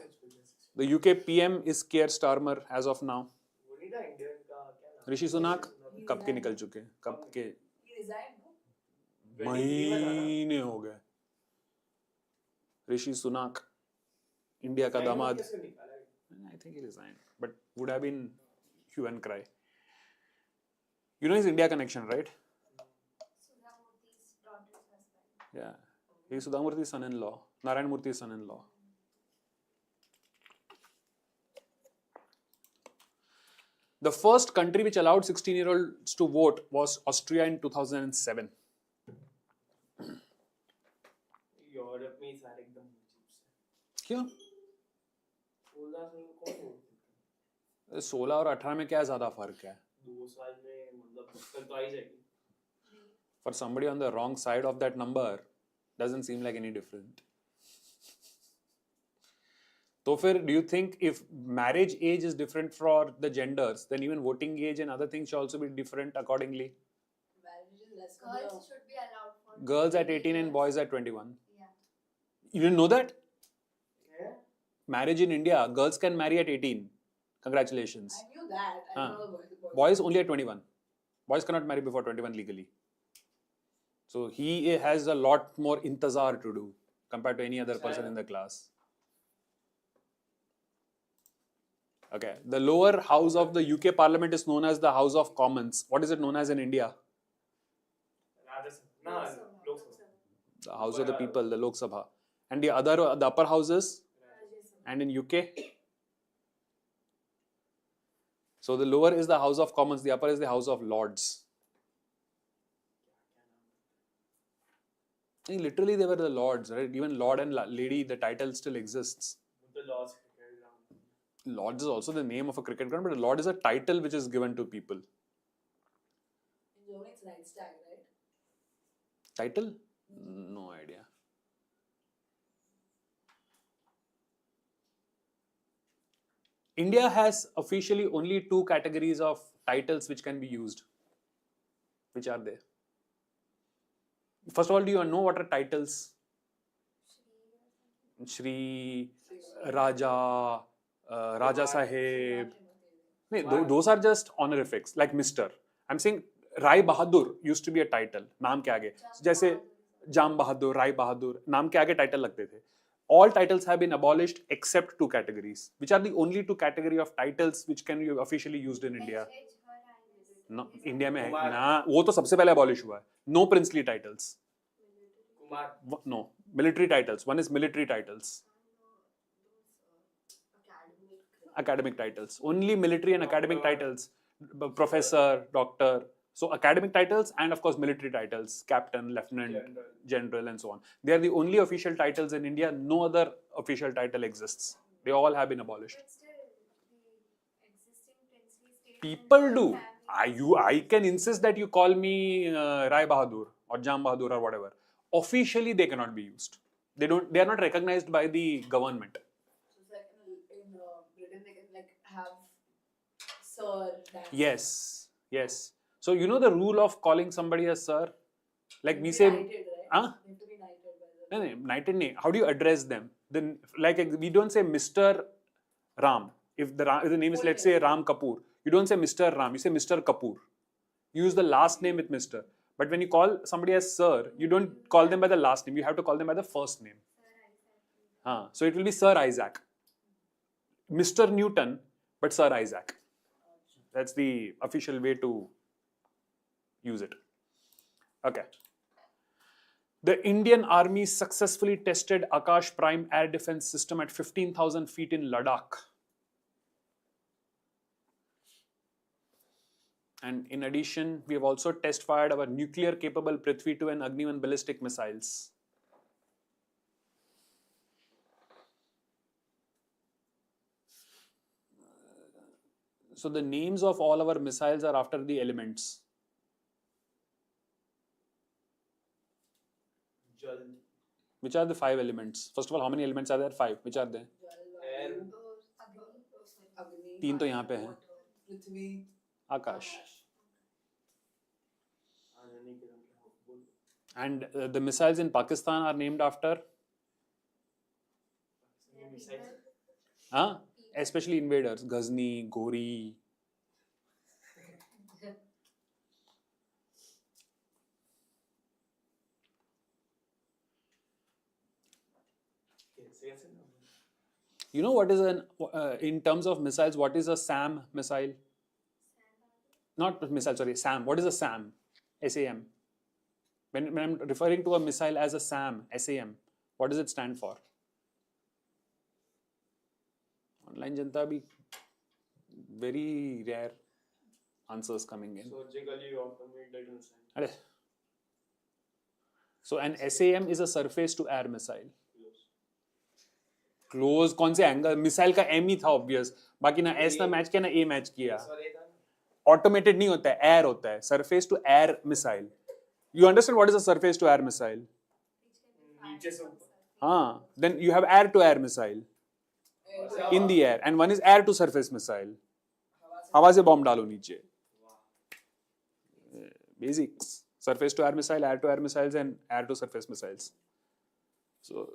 The UK PM is Keir Starmer as of now. वो नहीं था Indian का क्या नाम? ऋषि सुनाक कब के निकल चुके हैं? कब के? He resigned, no? महीने हो गए. ऋषि सुनाक इंडिया का दामाद. किसने निकाला है? I think he resigned, but would have been hue and cry. You know his India connection, right? Sudhamurthy's daughter's husband. Yeah. He's Sudhamurthy's son-in-law. Narayan Murthy's son-in-law. The first country which allowed 16-year-olds to vote was Austria in 2007. Europe में सारे एकदम अजीब से. क्यों? 16 साल में कौन vote देता 16 और 18 में क्या ज्यादा फर्क है? है? 2 साल में मतलब अक्ल तो आ ही जाएगी. For somebody on the wrong side of that number, doesn't seem like any different. So फिर do you think if marriage age is different for the genders, then even voting age and other things should also be different accordingly? Marriage is less Girls should be allowed for Girls at 18 and years. boys at 21. Yeah. You didn't know that? हैं? Marriage in India, girls can marry at 18. Congratulations. I knew that. I हाँ. don't know the boys. Boys only at 21. Boys cannot marry before 21 legally. So he has a lot more intazar to do compared to any other person in the class. Okay. The lower house of the UK Parliament is known as the House of Commons. What is it known as in India? Rajasthan. Nah, Lok Sabha. The House of the People, the Lok Sabha. And the upper houses? And in UK? So the lower is the House of Commons, the upper is the House of Lords. Literally, they were the lords, right? Even Lord and Lady, the title still exists. The laws cricket ground. Lords is also the name of a cricket ground, but a lord is a title which is given to people. In Germany, it's Reichstag, right? Title? No idea. India has officially only 2 categories of titles which can be used. Which are they? First of all, do you know what are titles? Shri, Raja, Raja Sahib. Those are just honorifics, like Mr. I'm saying Rai Bahadur used to be a title. नाम के आगे जैसे Jam Bahadur, Rai Bahadur, नाम के आगे title लगते थे. All titles have been abolished except 2 categories, which are the only 2 category of titles which can be officially used in India. No, India में है ना, वो तो सबसे पहले abolish हुआ है. No princely titles. Kumar. No, military titles. One is military titles. Academic titles. Only military and academic titles. Professor, doctor. So academic titles and of course military titles. Captain, lieutenant, general and so on. They are the only official titles in India. No other official title exists. They all have been abolished. But still, the existing princely states People and do. families- I can insist that you call me Rai Bahadur or Jam Bahadur or whatever. Officially, they cannot be used. They are not recognized by the government. So it's like in Britain, they can like have sir. That's Yes. So you know the rule of calling somebody as sir? Like we say, knighted, right? huh? They have to be knighted by the. No, knighted nahi. How do you address them? Then, like we don't say Mr. Ram. If the name is, let's say, Ram Kapoor, you don't say Mr. Ram. You say Mr. Kapoor. You use the last name with Mr. But when you call somebody as sir, you don't call them by the last name. You have to call them by the first name. So it will be Sir Isaac. Mr. Newton, but Sir Isaac. That's the official way to use it. Okay. The Indian Army successfully tested Akash Prime air defense system at 15,000 feet in Ladakh. And in addition, we have also test fired our nuclear capable Prithvi 2 and Agni 1 ballistic missiles. So the names of all our missiles are after the elements. Jal. Which are the 5 elements? First of all, how many elements are there? 5. Which are they? Air. Agni. 3 तो यहाँ पे हैं. Prithvi. Akash. And the missiles in Pakistan are named after? Especially invaders. Ghazni, Ghori. You know what is in terms of missiles, what is a SAM missile? Not missile, sorry, SAM. What is a SAM? SAM. When I'm referring to a missile as a SAM, SAM, what does it stand for? Online Janta bhi very rare answers coming in. Surgically automated missile. So an SAM is a surface to air missile. Close कौन से angle missile का M ही था obvious बाकी ना S ना match किया ना ए match किया ऑटोमेटेड नहीं होता है एयर होता है surface to air missile you understand what is a surface to air missile नीचे से ऊपर हाँ then you have air to air missile in the air and one is air to surface missile हवा से bomb डालो नीचे basics surface to air missile air to air missiles and air to surface missiles so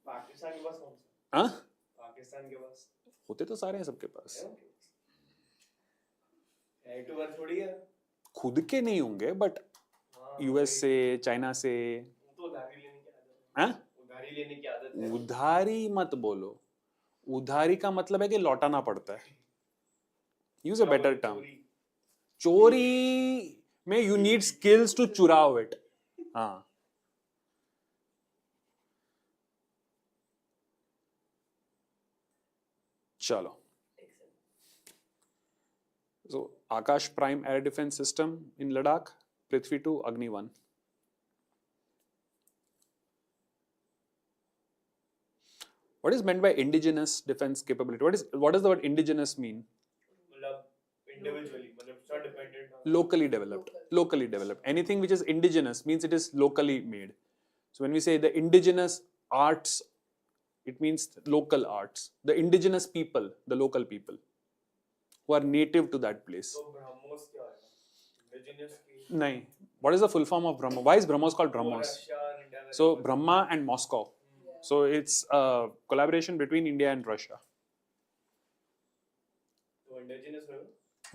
Pakistan के पास कौन सा हाँ पाकिस्तान के पास होते तो सारे हैं सबके पास एयर टू एयर थोड़ी है खुद के नहीं होंगे बट यूएस से चाइना से तो उधारी लेने की आदत है हाँ उधारी लेने की आदत है उधारी मत बोलो उधारी का मतलब है कि लौटाना पड़ता है. Use a better term. चोरी. चोरी में you need skills to चुराओ it. हाँ. चलो. So Akash Prime Air Defense System in Ladakh, Prithvi 2, Agni 1. What is meant by indigenous defense capability? What does the word indigenous mean? मतलब individually, मतलब it's not dependent on. Locally developed. Locally developed. Anything which is indigenous means it is locally made. So when we say the indigenous arts, it means local arts. The indigenous people, the local people who are native to that place. तो ब्रह्मोस क्या है? Indigenous की. नहीं. What is the full form of Brahmo? Why is Brahmos called Brahmos? Russia and India. So Brahma and Moscow. So it's a collaboration between India and Russia. तो indigenous है.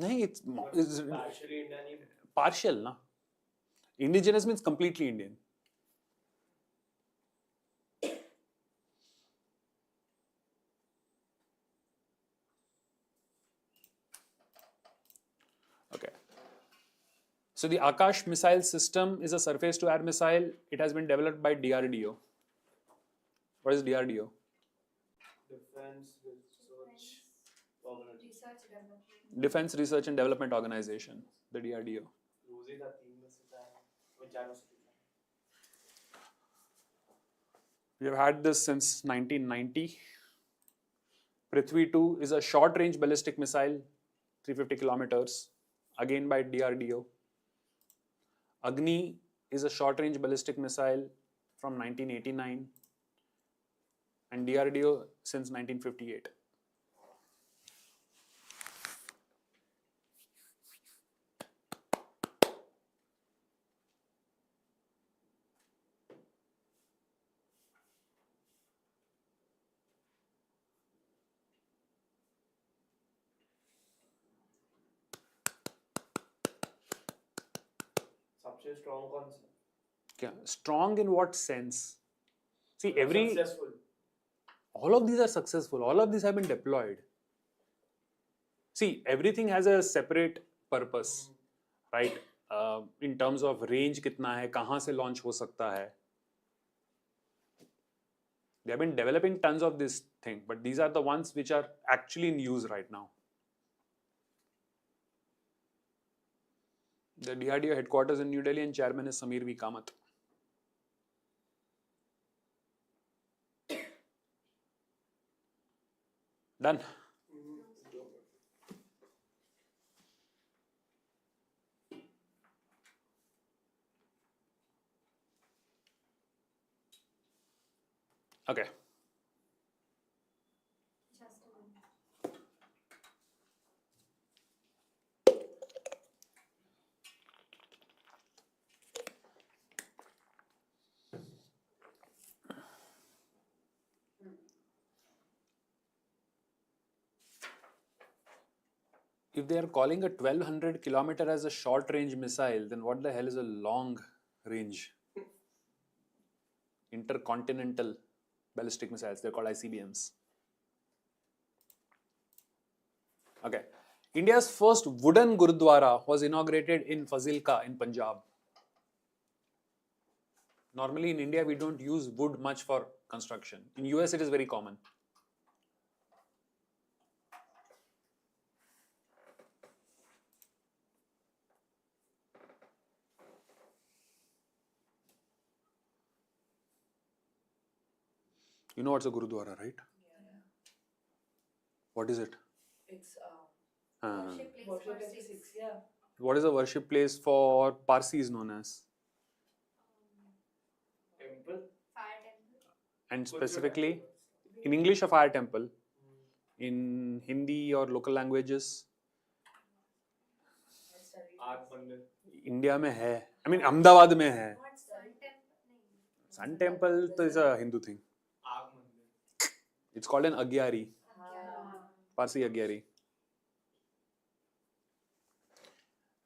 नहीं, it's Partially Indian he. partial, na. Indigenous means completely Indian. Okay. So the Akash missile system is a surface-to-air missile. It has been developed by DRDO. What is DRDO? Defense Research Organization. Research development. Defense Research and Development Organization, the DRDO. रोजे का 3 में से वो चारों से. We have had this since 1990. Prithvi 2 is a short-range ballistic missile, 350 kilometers, again by DRDO. Agni is a short-range ballistic missile from 1989 and DRDO since 1958. सबसे strong कौन सा? क्या? Strong in what sense? See, Successful. all of these are successful. All of these have been deployed. See, everything has a separate purpose, right? In terms of range कितना है, कहाँ से launch हो सकता है. They have been developing tons of this thing, but these are the ones which are actually in use right now. The DRDO headquarters in New Delhi and chairman is Samir V. Kamath. Done. Okay. Just a minute. If they are calling a 1200 kilometer as a short range missile, then what the hell is a long range? Intercontinental ballistic missiles, they're called ICBMs. Okay. India's first wooden Gurudwara was inaugurated in Fazilka in Punjab. Normally in India, we don't use wood much for construction. In US, it is very common. You know what's a Gurudwara, right? Yeah. What is it? It's Worship place worship for as a Sikhs. six, yeah. What is a worship place for Parsis known as? Temple. Fire temple. And specifically, in English, a fire temple. In Hindi or local languages, I studied. आग मंदिर. India में है. I mean, Ahmedabad में है. What sun temple? नहीं. Sun temple is a Hindu thing. आग मंदिर. It's called an Agyari, Yeah. Parsi Agyari.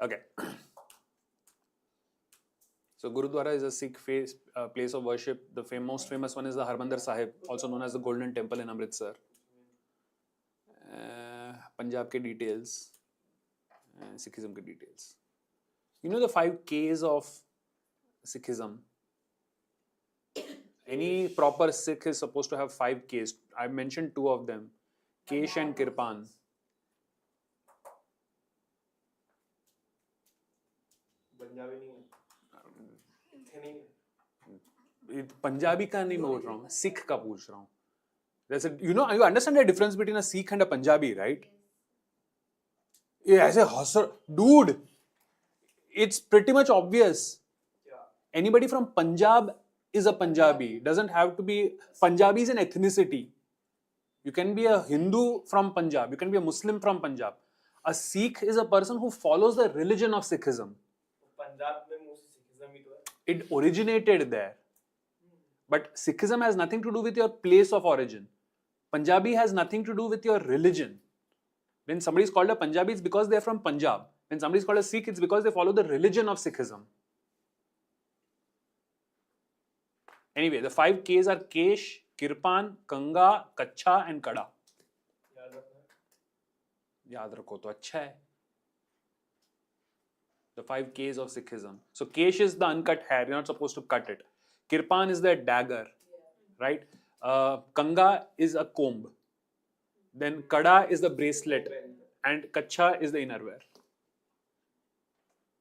Okay. So Gurudwara is a Sikh place of worship. The most famous one is the Harmandir Sahib, also known as the Golden Temple in Amritsar. Punjab के details, Sikhism के details. You know the 5 Ks of Sikhism? Any proper Sikh is supposed to have 5 Ks. I mentioned 2 of them, Kesh and Kirpan. Punjabi नहीं है, इतने नहीं है. पंजाबी का नहीं बोल रहा हूँ, सिख का पूछ रहा हूँ. That's it. You know, you understand the difference between a Sikh and a Punjabi, right? ये ऐसे हंस, dude, it's pretty much obvious. क्या? Anybody from Punjab is a Punjabi. Doesn't have to be. Punjabi is an ethnicity. You can be a Hindu from Punjab. You can be a Muslim from Punjab. A Sikh is a person who follows the religion of Sikhism. Punjab में most Sikhism ही तो है. It originated there. But Sikhism has nothing to do with your place of origin. Punjabi has nothing to do with your religion. When somebody is called a Punjabi, it's because they are from Punjab. When somebody is called a Sikh, it's because they follow the religion of Sikhism. Anyway, the 5 Ks are Kesh, Kirpan, Kanga, Kacha and Kada. याद रखना. याद रखो तो अच्छा है. The 5 Ks of Sikhism. So Kesh is the uncut hair. You're not supposed to cut it. Kirpan is the dagger, right? Kanga is a comb. Then Kada is the bracelet, and Kacha is the innerwear.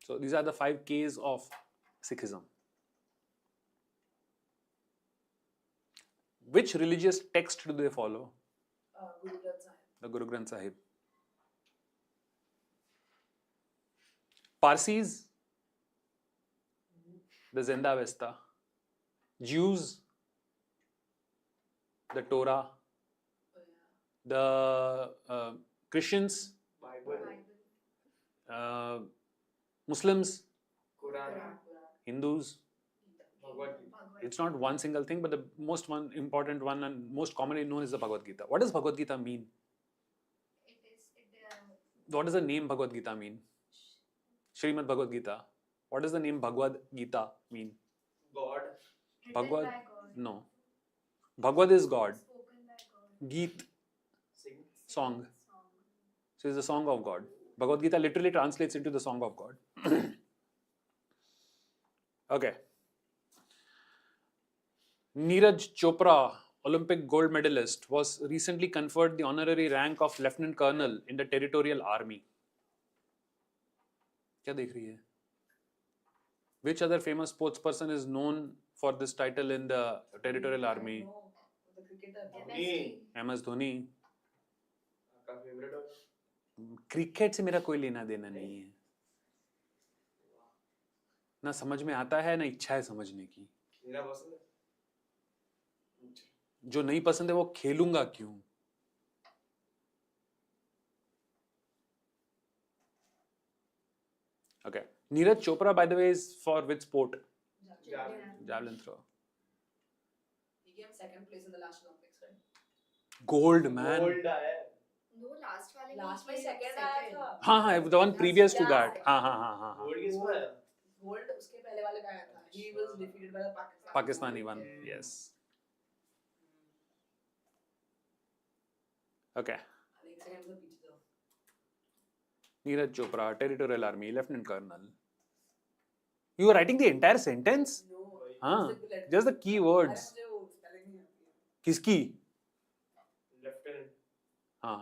So these are the 5 Ks of Sikhism. Which religious text do they follow? Guru Granth Sahib. The Guru Granth Sahib. Parsis, the Zenda Avesta. Jews, the Torah. Oh, yeah. The Christians, Bible, Muslims, Quran, Quran. Hindus. Bhagavad Gita. It's not one single thing, but the most one important one and most commonly known is the Bhagavad Gita. What does Bhagavad Gita mean? What does the name Bhagavad Gita mean? Srimad Bhagavad Gita. What does the name Bhagavad Gita mean? God. Bhagavad? No. Bhagavad is God. Spoken by God. Geet, sing. song. So it's the song of God. Bhagavad Gita literally translates into the song of God. Okay. Neeraj Chopra, Olympic gold medalist, was recently conferred the honorary rank of Lieutenant Colonel in the Territorial Army. क्या देख रही है? Which other famous sports person is known for this title in the Territorial Army? No, the cricketer. Dhoni. MS Dhoni. आपका favourite हो? Cricket से मेरा कोई लेना देना नहीं है. ना समझ में आता है ना इच्छा है समझने की. मेरा पसंद है. जो नहीं पसंद है वो खेलूंगा क्यों? Okay. Neeraj Chopra, by the way, is for which sport? Javelin. Javelin throw. He came second place in the last Olympics, right? Gold, man. Gold आया. No, last वाले में Last में he second second. आया था. हाँ हाँ, the one previous to Yeah. that. हाँ हाँ हाँ हाँ हाँ. गोल्ड किसमें आया? Gold उसके पहले वाले का आया था. He was defeated by the Pakistan. Pakistani one. Yes. Okay. एक second से पीछे था. Neeraj Chopra, Territorial Army, Lieutenant Colonel. You were writing the entire sentence? No. हाँ. Just the key words. अरे मुझे वो spelling नहीं आती है. किसकी? लेफ्टिनेंट. हाँ.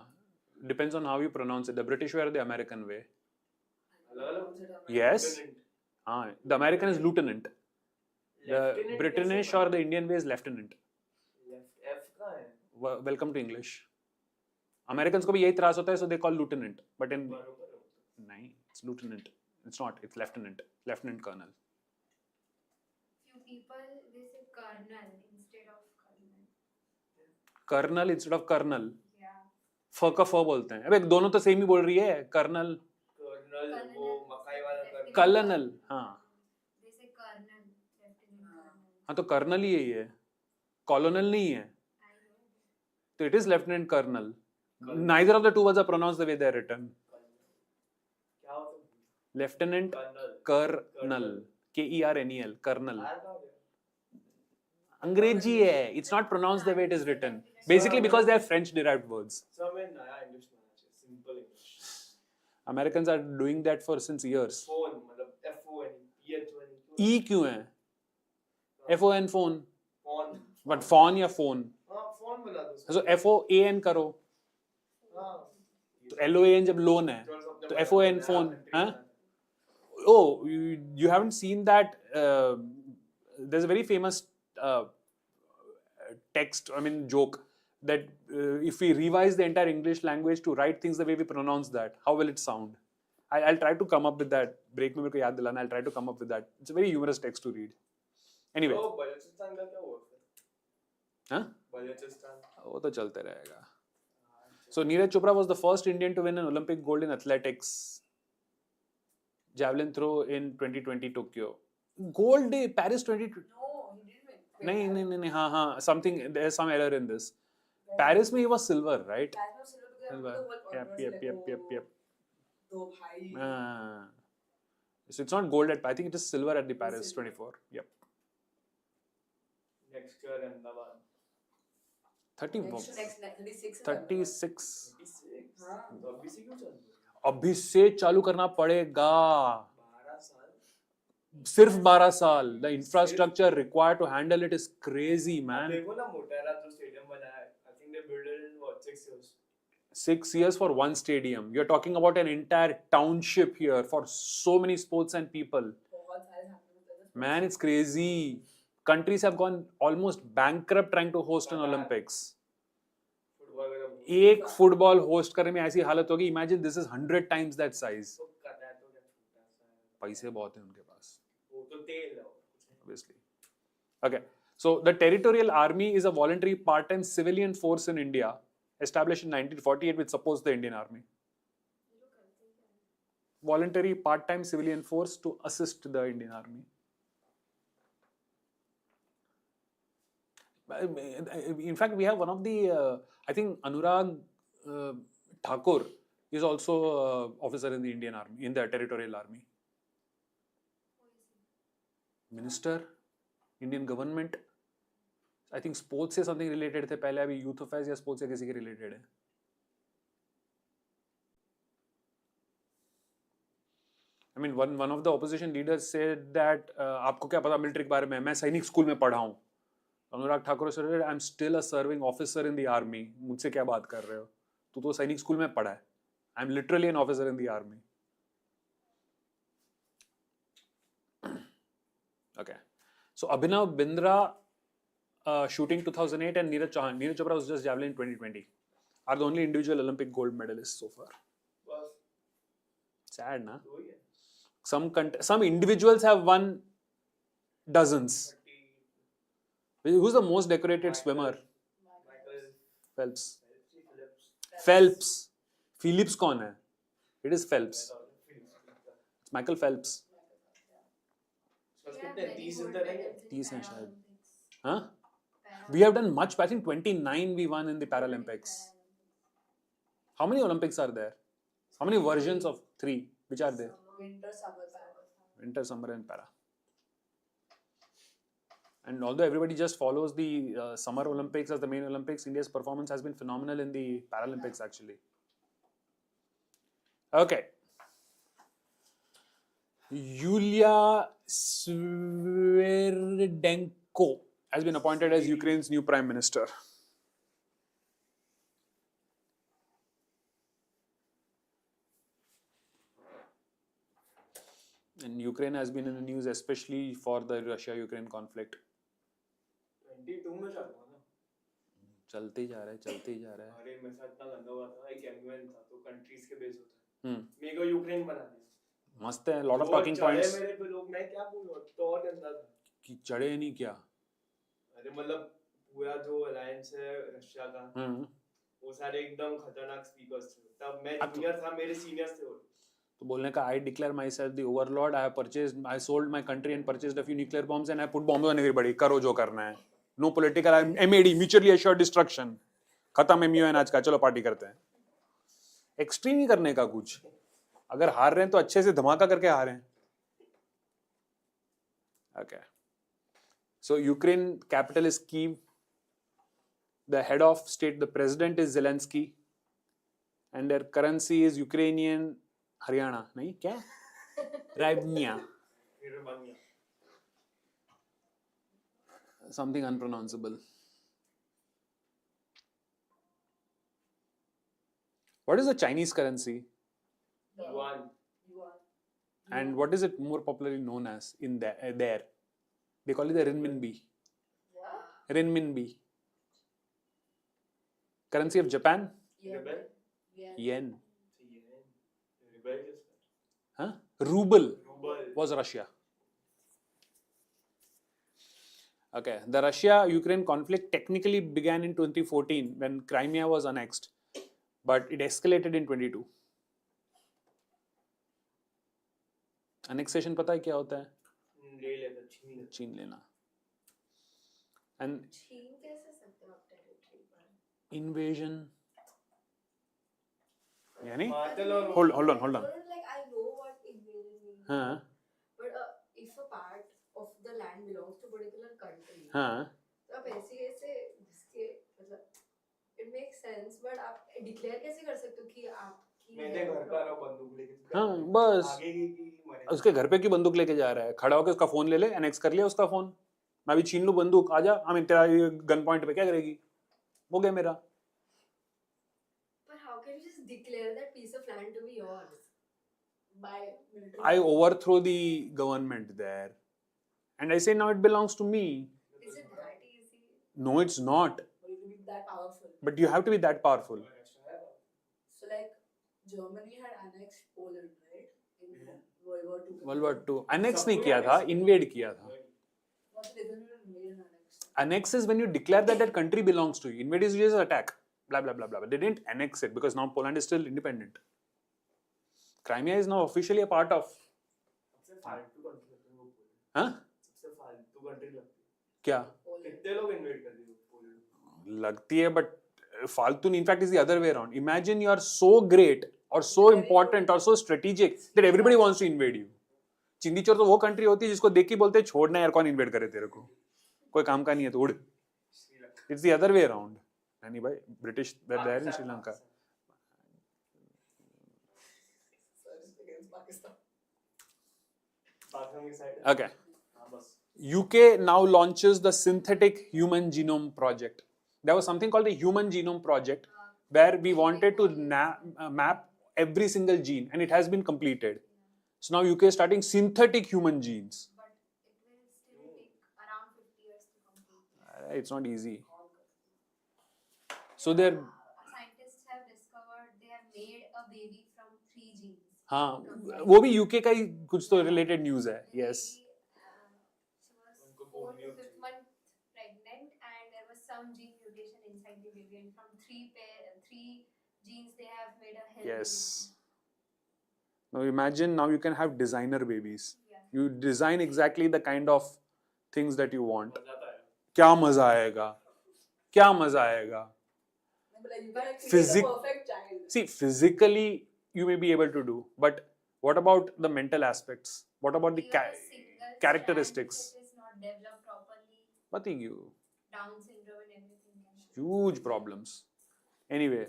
Depends on how you pronounce it. The British way or the American way. अलग-अलग. Yes. लेफ्टिनेंट. हाँ. The American is lieutenant. The lieutenant British कैसे or the Indian way is lieutenant. Left F कहाँ है? Welcome to English. Americans को भी यही त्रास होता है, so they call lieutenant. But in बरोबर है. नहीं, it's lieutenant. It's not. It's lieutenant. Lieutenant colonel. Few people they say colonel instead of colonel. Colonel instead of colonel. Yeah. फ का फ बोलते हैं. अबे दोनों तो सेम ही बोल रही है. Colonel, कर्नल वो मकाई वाला कर्नल. colonel. हाँ. They say colonel, lieutenant colonel. हाँ तो colonel ही यही है. Colonel नहीं है. I know. So it is lieutenant colonel. Neither of the two words are pronounced the way they are written. क्या होता है? Lieutenant colonel. Colonel. Kernel. Colonel. आया था क्या? अंग्रेजी है. It's not pronounced the way it is written. Basically because they are French derived words. So हमें नया इंग्लिश बनाना चाहिए, simple English. Americans are doing that for since years. Phone मतलब FON PHON. E क्यों है? FON phone. Phone. But phone या phone. हाँ phone बना दो. So FOAN करो. हाँ. तो LOAN जब loan है तो FON phone. हाँ? Oh, you haven't seen that? There's a very famous text, I mean joke, that if we revise the entire English language to write things the way we pronounce that, how will it sound? I'll try to come up with that. Break में मेरे को याद दिलाना. I'll try to come up with that. It's a very humorous text to read. Anyway. तो बलूचिस्तान का क्या हुआ फिर? हाँ? बलूचिस्तान. वो तो चलते रहेगा. So Neeraj Chopra was the first Indian to win an Olympic gold in athletics. Javelin throw in 2020 Tokyo. Gold day, Paris 2020. No, he didn't win. नहीं हाँ something, there's some error in this. Paris में he was silver, right? Paris was silver because Silver. the whole controversy Yep. दो भाई. So it's not gold I think it is silver at the Paris 24. Yep. Next year Ahmedabad. 36. 36. 36. हाँ. तो अभी से क्यों चल रहा है? अभी से चालू करना पड़ेगा. 12 साल. सिर्फ 12 साल. The infrastructure required to handle it is crazy, man. देखो ना मोटेरा जो स्टेडियम बनाया है. I think they built it in what 6 years. 6 years for one stadium. You're talking about an entire township here for so many sports and people. बहुत सारे happened. Man, it's crazy. Countries have gone almost bankrupt trying to host an Olympics. Football का एक football host करने में ऐसी हालत होगी. Imagine this is 100 times that size. तो करना है तो क्या छोटा सा है. पैसे बहुत हैं उनके पास. वो तो तेल है. Obviously. Okay. So the Territorial Army is a voluntary part-time civilian force in India, established in 1948, which supports the Indian Army. Voluntary part-time civilian force to assist the Indian Army. In fact, we have one of the, I think Anurag Thakur is also officer in the Indian Army, in the Territorial Army. Minister, Indian government. I think sports से something related थे पहले. अभी youth affairs या sports से किसी के related है. I mean, one of the opposition leaders said that आपको क्या पता military के बारे में? मैं सैनिक स्कूल में पढ़ा हूँ. Anurag Thakur said, I'm still a serving officer in the army. मुझसे क्या बात कर रहे हो? तू तो सैनिक स्कूल में पढ़ा है. I'm literally an officer in the army. Okay. So Abhinav Bindra shooting 2008 and Neeraj Chopra was just javelin 2020 are the only individual Olympic gold medalists so far. बस Sad, na? दो ही है. Some individuals have won dozens. Who's the most decorated swimmer? Michael Phelps. Phillips. Phelps. Phillips कौन है? It is Phelps. It's Michael Phelps. उसके कितने 30 इधर रहेंगे. 30 हैं शायद. Huh? We have done much. I think 29 we won in the Paralympics. How many Olympics are there? How many versions of 3? Which are there? Winter, summer, para. Winter, summer and para. And although everybody just follows the Summer Olympics as the main Olympics, India's performance has been phenomenal in the Paralympics actually. Okay. Yulia Sverdenko has been appointed as Ukraine's new Prime Minister. And Ukraine has been in the news especially for the Russia-Ukraine conflict. 22 में चल रहा ना. चलते ही जा रहा है. अरे मेरे साथ इतना गंदा हुआ था. एक एमयूएन था तो कंट्रीज के बेस होता है. हम्म. मेरे को यूक्रेन बना दिया. मस्त है. Lot of talking points. मेरे पे लोग मैं क्या बोलूं तो और गंदा था. कि चढ़े नहीं क्या? अरे मतलब पूरा जो अलायंस है रशिया का वो सारे एकदम खतरनाक स्पीकर्स थे. तब मैं जूनियर था, मेरे सीनियर्स थे वो. तो बोलने का I declare myself the overlord. I sold my country and purchased a few nuclear bombs and I put bombs on everybody. करो जो करना है. No political. MAD, mutually assured destruction. खत्म MUN आज का. चलो पार्टी करते हैं. एक्सट्रीम ही करने का कुछ. अगर हार रहे हैं तो अच्छे से धमाका करके हारें. Okay. So Ukraine capital is Kyiv. The head of state, the president is Zelensky, and their currency is Ukrainian Haryana. नहीं क्या? Hryvnia. Something unpronounceable. What is the Chinese currency? Yuan. And what is it more popularly known as in there? They call it the renminbi. What? Renminbi. Currency of Japan? Rebel? Yeah. Yen. Rebel is Huh? Ruble Ruble. was Russia. Okay, the Russia-Ukraine conflict technically began in 2014 when Crimea was annexed, but it escalated in 22. Annexation पता है क्या होता है? ले लेता छीन लेता छीन लेना. And छीन कैसे सकते हो आप टेरिटरी पर? invasion. यानी? मातल और Hold on. Like I know what invasion means. हाँ. But if a part of the land belongs to a particular country, हाँ. तो आप ऐसे जिसके मतलब it makes sense, but आप declare कैसे कर सकते हो कि आपकी मैं तेरे घर पे आ रहा हूँ बंदूक लेके हाँ, बस. आगे की मरे उसके घर पे की बंदूक लेके जा रहा है, खड़ा होकर उसका फोन ले ले, एनेक्स कर लिया उसका फोन. मैं भी छीन लूं बंदूक, आजा, हम तेरा गन पॉइंट पे क्या करेगी? हो गया मेरा. But how can you just declare that piece of land to be yours? By military. I overthrow the government there, and I say now it belongs to me. Is it that easy? No, it's not. But it will be that powerful. But you have to be that powerful. So like Germany had annexed Poland, right? In World War II. World War II. Annex नहीं किया था, invade किया था. What they didn't even invade and annex. Annex is when you declare that that country belongs to you. Invade is just attack. Blah blah blah blah. But they didn't annex it because now Poland is still independent. Crimea is now officially a part of. सबसे फालतू country लगती है वो Poland हाँ? सबसे फालतू country लगती है क्या? Poland. कितने लोग इन्वेट कर दिए पोलैंड लगती है, but फालतू नहीं. In fact, it's the other way around. Imagine you are so great or so important or so strategic that everybody wants to invade you. चिंदी चोर तो वो कंट्री होती है जिसको देख के बोलते हैं छोड़ना यार, कौन इन्वेट करे तेरे को, कोई काम का नहीं है तो उड़. It's the other way around. नहीं भाई, British they're there in Sri Lanka. Service against Pakistan. Pakistan की साइड Okay. हां बस UK now launches the Synthetic Human Genome Project. There was something called the Human Genome Project where we wanted to map every single gene, and it has been completed. So now UK is starting synthetic human genes. But it will still take around 50 years to complete. It's not easy. So they're Scientists have discovered they have made a baby from 3 genes. हाँ, वो भी UK का ही कुछ तो related news है. The Yes. baby, she was 4th to 5th month pregnant, and there was some gene mutation inside the baby, and from 3 genes they have made a healthy Yes. baby. Now imagine now you can have designer babies. Yeah. You design exactly the kind of things that you want. मजा आता है क्या मजा आएगा? क्या मजा आएगा? But like you can like create Physic- a perfect child. See, physically you may be able to do, but what about the mental aspects? What about the Even a single characteristics? strand if it is not developed properly, Nothing you. Down syndrome and everything can show. Huge problems. Anyway,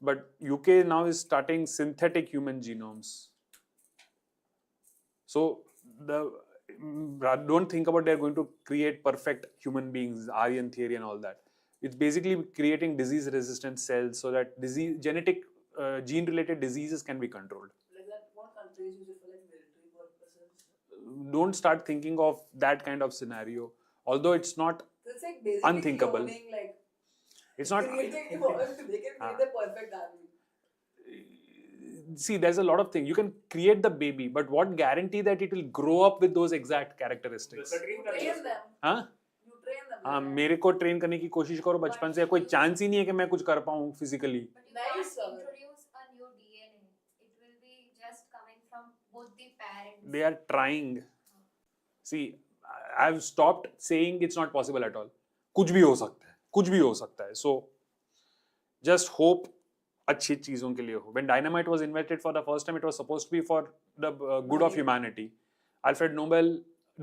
but UK now is starting synthetic human genomes. So don't think about they're going to create perfect human beings, Aryan theory and all that. It's basically creating disease-resistant cells so that genetic, gene-related diseases can be controlled. Like that, what countries use it for like military purposes? Don't start thinking of that kind of scenario. Although it's not, So it's like basically Unthinkable. cloning, like it's not. creating, they can create the perfect army. See, there's a lot of things. You can create the baby, but what guarantee that it will grow up with those exact characteristics? You train them. हाँ? You train them. हाँ, मेरे को train करने की कोशिश करो बचपन से. कोई चांस ही नहीं है कि मैं कुछ कर पाऊँ physically. But you Nice, can't sir. introduce a new DNA. It will be just coming from both the parents. They are trying. See, I've stopped saying it's not possible at all. कुछ भी हो सकता है. कुछ भी हो सकता है. So, just hope अच्छी चीजों के लिए हो. When dynamite was invented for the first time, it was supposed to be for the good of humanity. Alfred Nobel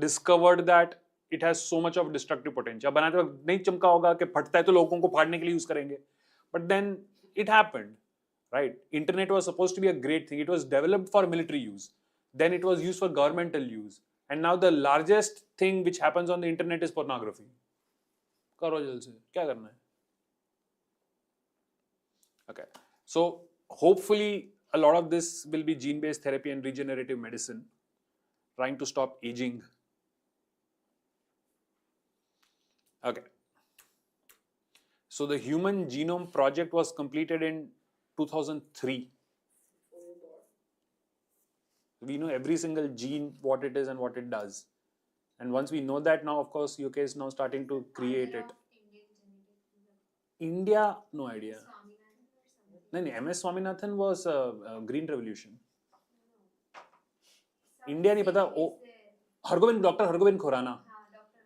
discovered that it has so much of destructive potential. बनाते वक्त नहीं चमका होगा कि फटता है तो लोगों को फाड़ने के लिए यूज करेंगे. But then it happened, right? Internet was supposed to be a great thing. It was developed for military use. Then it was used for governmental use. And now the largest thing which happens on the internet is pornography. करो जल्द से, क्या करना है? Okay. So hopefully a lot of this will be gene-based therapy and regenerative medicine, trying to stop aging. Okay. So the Human Genome Project was completed in 2003. We know every single gene, what it is and what it does. And once we know that, now of course UK is now starting to create it. India, no idea. No, MS Swaminathan was Green Revolution. India नहीं पता. Dr. Hargobind Khorana.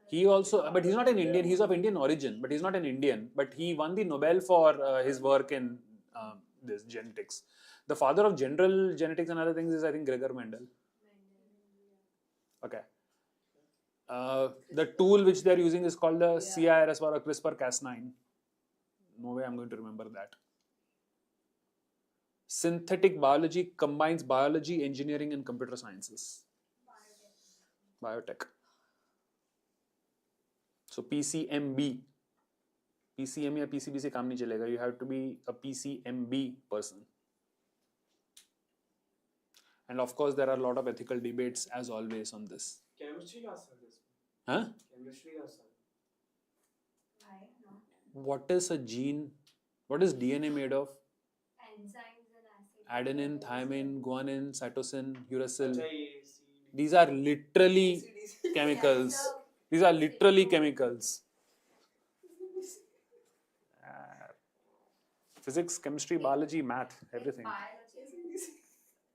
He also, but he's not an Indian. He's of Indian origin, but he's not an Indian. But he won the Nobel for his work in this genetics. The father of general genetics and other things is, I think, Gregor Mendel. Okay. The tool which they are using is called the CRISPR or CRISPR-Cas9. No way I'm going to remember that. Synthetic biology combines biology, engineering, and computer sciences. Biotech. So PCMB. PCM या PCB से काम नहीं चलेगा. You have to be a PCMB person. And of course, there are a lot of ethical debates as always on this. Chemistry का असर है इसमें. Huh? Chemistry का असर. Why not? What is a gene? What is DNA made of? Enzymes and acids. Adenine, thymine, guanine, cytosine, uracil. अच्छा ये These are literally chemicals. These are literally chemicals. Physics, chemistry, biology, math, everything. Biology.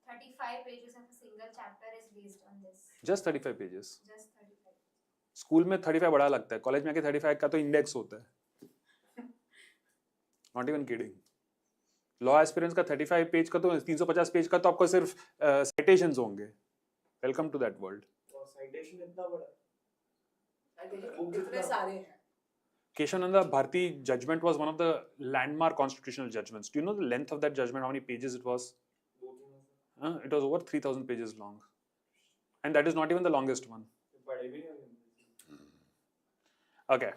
35 pages of a single chapter is based on this. Just 35 pages. Just 35. School में 35 बड़ा लगता है. College में आके 35 का तो इंडेक्स होता है. Not even kidding. Law aspirants का 35 पेज का तो 350 पेज का तो आपको सिर्फ साइटेशंस होंगे. Welcome to that world. और साइटेशन इतना बड़ा. कितने सारे हैं. Keshavananda Bharati judgment was one of the landmark constitutional judgments. Do you know the length of that judgment? How many pages it was? It was over 3,000 pages long. And that is not even the longest one. Okay.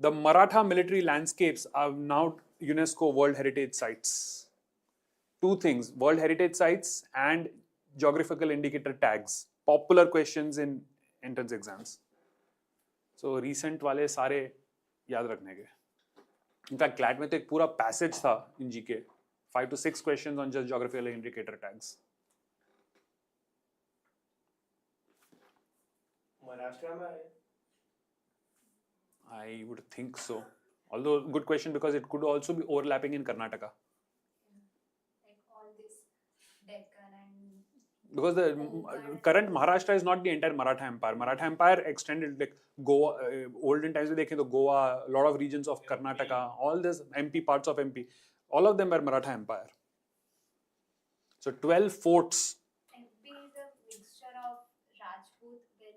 The Maratha military landscapes are now UNESCO World Heritage Sites. Two things, World Heritage Sites and geographical indicator tags. Popular questions in entrance exams. So recent वाले सारे याद रखने के. In fact, CLAT में तो एक पूरा passage था in GK. 5 to 6 questions on just geographical indicator tags. Maharashtra में आए. I would think so. Although good question because it could also be overlapping in Karnataka. Like all this Deccan and Because the current Maharashtra is not the entire Maratha Empire. Maratha Empire extended like Goa, olden times we देखें तो Goa, a lot of regions of Karnataka, all this MP, parts of MP, all of them were Maratha Empire. So 12 forts. MP is a mixture of Rajput, then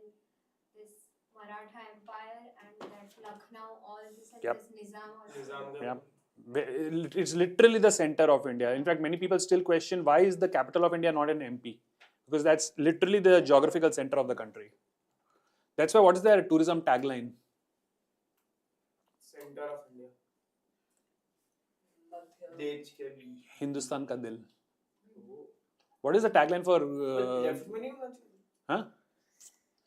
this Maratha Empire and that Lucknow, all this and Yep. this Nizam also. Nizam Yeah. It's literally the center of India. In fact, many people still question why is the capital of India not in MP? Because that's literally the geographical center of the country. That's why what is their tourism tagline? Center of India. देश के बीच. Hindustan ka dil. What is the tagline for? Left में नहीं होना चाहिए. Huh?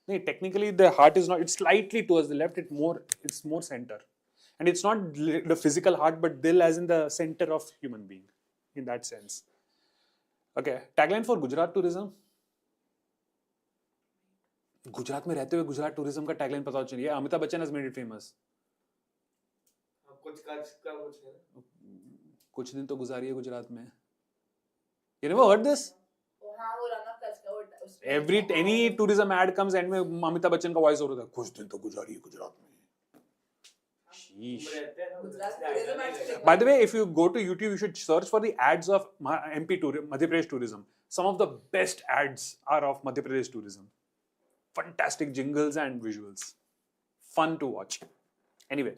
No, technically the heart is not. It's slightly towards the left. It's more center, and it's not the physical heart, but dil as in the center of human being, in that sense. Okay, tagline for Gujarat tourism. Gujarat में रहते हुए Gujarat tourism का tagline पता होना चाहिए. Amitabh Bachchan has made it famous. कुछ कच्छ का कुछ है. कुछ दिन तो गुजारिए गुजरात में. You never heard this? हाँ वो रंगा कच का वो Any tourism ad comes and में अमिताभ बच्चन का वॉइस होता है. कुछ दिन तो गुजारिए गुजरात में. Sheesh. रहते हैं ना. Gujarat tourism actually. By the way, if you go to YouTube, you should search for the ads of MP tourism, Madhya Pradesh tourism. Some of the best ads are of Madhya Pradesh tourism. Fantastic jingles and visuals. fun to watch. Anyway,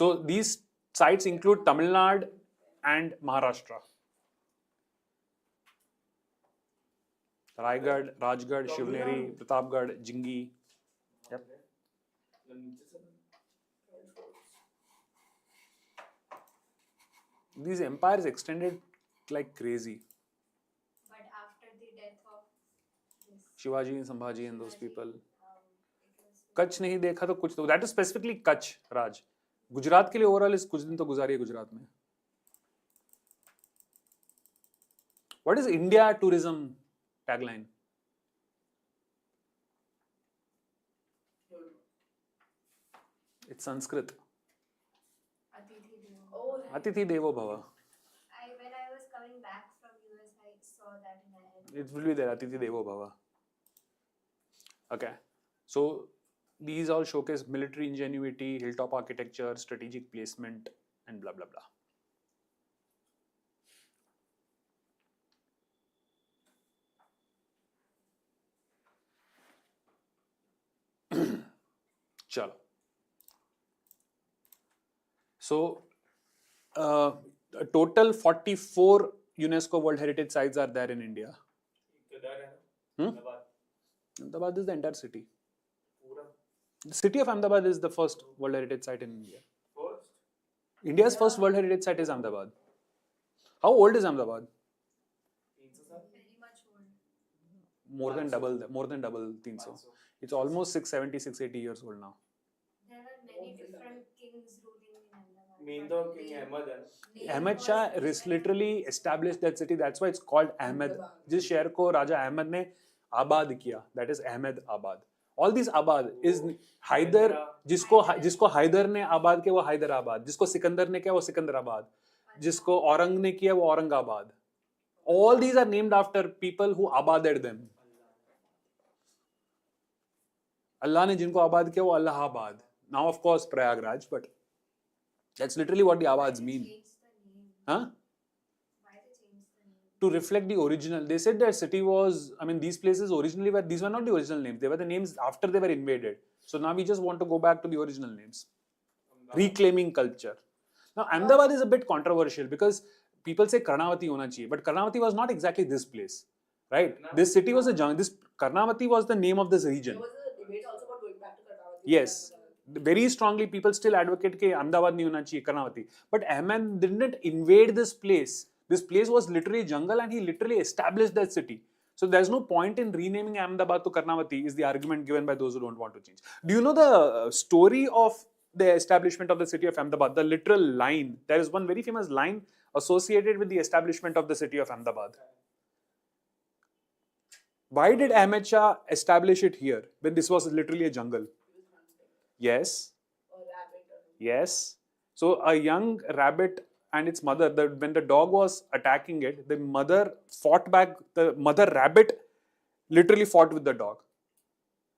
so these sites include Tamil Nadu and Maharashtra. Raigad, Rajgarh, Shivneri, Pratapgarh, Jingi. Yep. These empires extended like crazy. But after the death of this Shivaji and Sambhaji and those people. it was Kutch नहीं देखा तो कुछ तो that is specifically Kutch राज. गुजरात के लिए overall इस कुछ दिन तो गुजारी है गुजरात में. What is India tourism tagline? It's Sanskrit. Atithi Devo. Oh, right. Atithi Devo Bhava. When I was coming back from US, I saw that in my head. It will be there, Atithi Devo Bhava. Okay. So these all showcase military ingenuity, hilltop architecture, strategic placement, and blah blah blah. Chalo. So, a total 44 UNESCO World Heritage Sites are there in India. Ahmedabad is the entire city. The city of Ahmedabad is the first World Heritage Site in India. India's first World Heritage Site is Ahmedabad. How old is Ahmedabad? Very much old. More than double, 300. It's almost 670, 680 years old now. There are many different kings ruling in Ahmedabad. Main but तो King Ahmed है ना. Ahmed Shah literally established that city. That's why it's called Ahmed. जिस शहर को राजा अहमद ने आबाद किया, that is Ahmed Abad. All these आबाद is Hyder. जिसको हैदर ने आबाद किया वो हैदराबाद, जिसको सिकंदर ने किया वो सिकंदराबाद, जिसको औरंग ने किया वो Aurangabad. All these are named after people who abaded them. Allah ने जिनको आबाद किया वो Allahabad. Now of course Prayagraj, but that's literally what the abads mean. Changed the name. Huh? Why they changed the name? To reflect the original. They said that city was, these places originally were, these were not the original names. They were the names after they were invaded. So now we just want to go back to the original names. Reclaiming culture. Now Ahmedabad is a bit controversial because people say Karnavati hona chahiye, but Karnavati was not exactly this place, right? This city was a jungle. This Karnavati was the name of this region. There was a debate also about going back to Karnavati. Yes. Very strongly, people still advocate that Ahmedabad nahi hona chahiye, Karnavati. But Ahmed didn't invade this place. This place was literally jungle and he literally established that city. So there's no point in renaming Ahmedabad to Karnavati is the argument given by those who don't want to change. Do you know the story of the establishment of the city of Ahmedabad? The literal line. There is one very famous line associated with the establishment of the city of Ahmedabad. Why did Ahmed Shah establish it here when this was literally a jungle? Yes. Or rabbit or something. Yes. So a young rabbit and its mother, when the dog was attacking it, the mother fought back. The mother rabbit literally fought with the dog.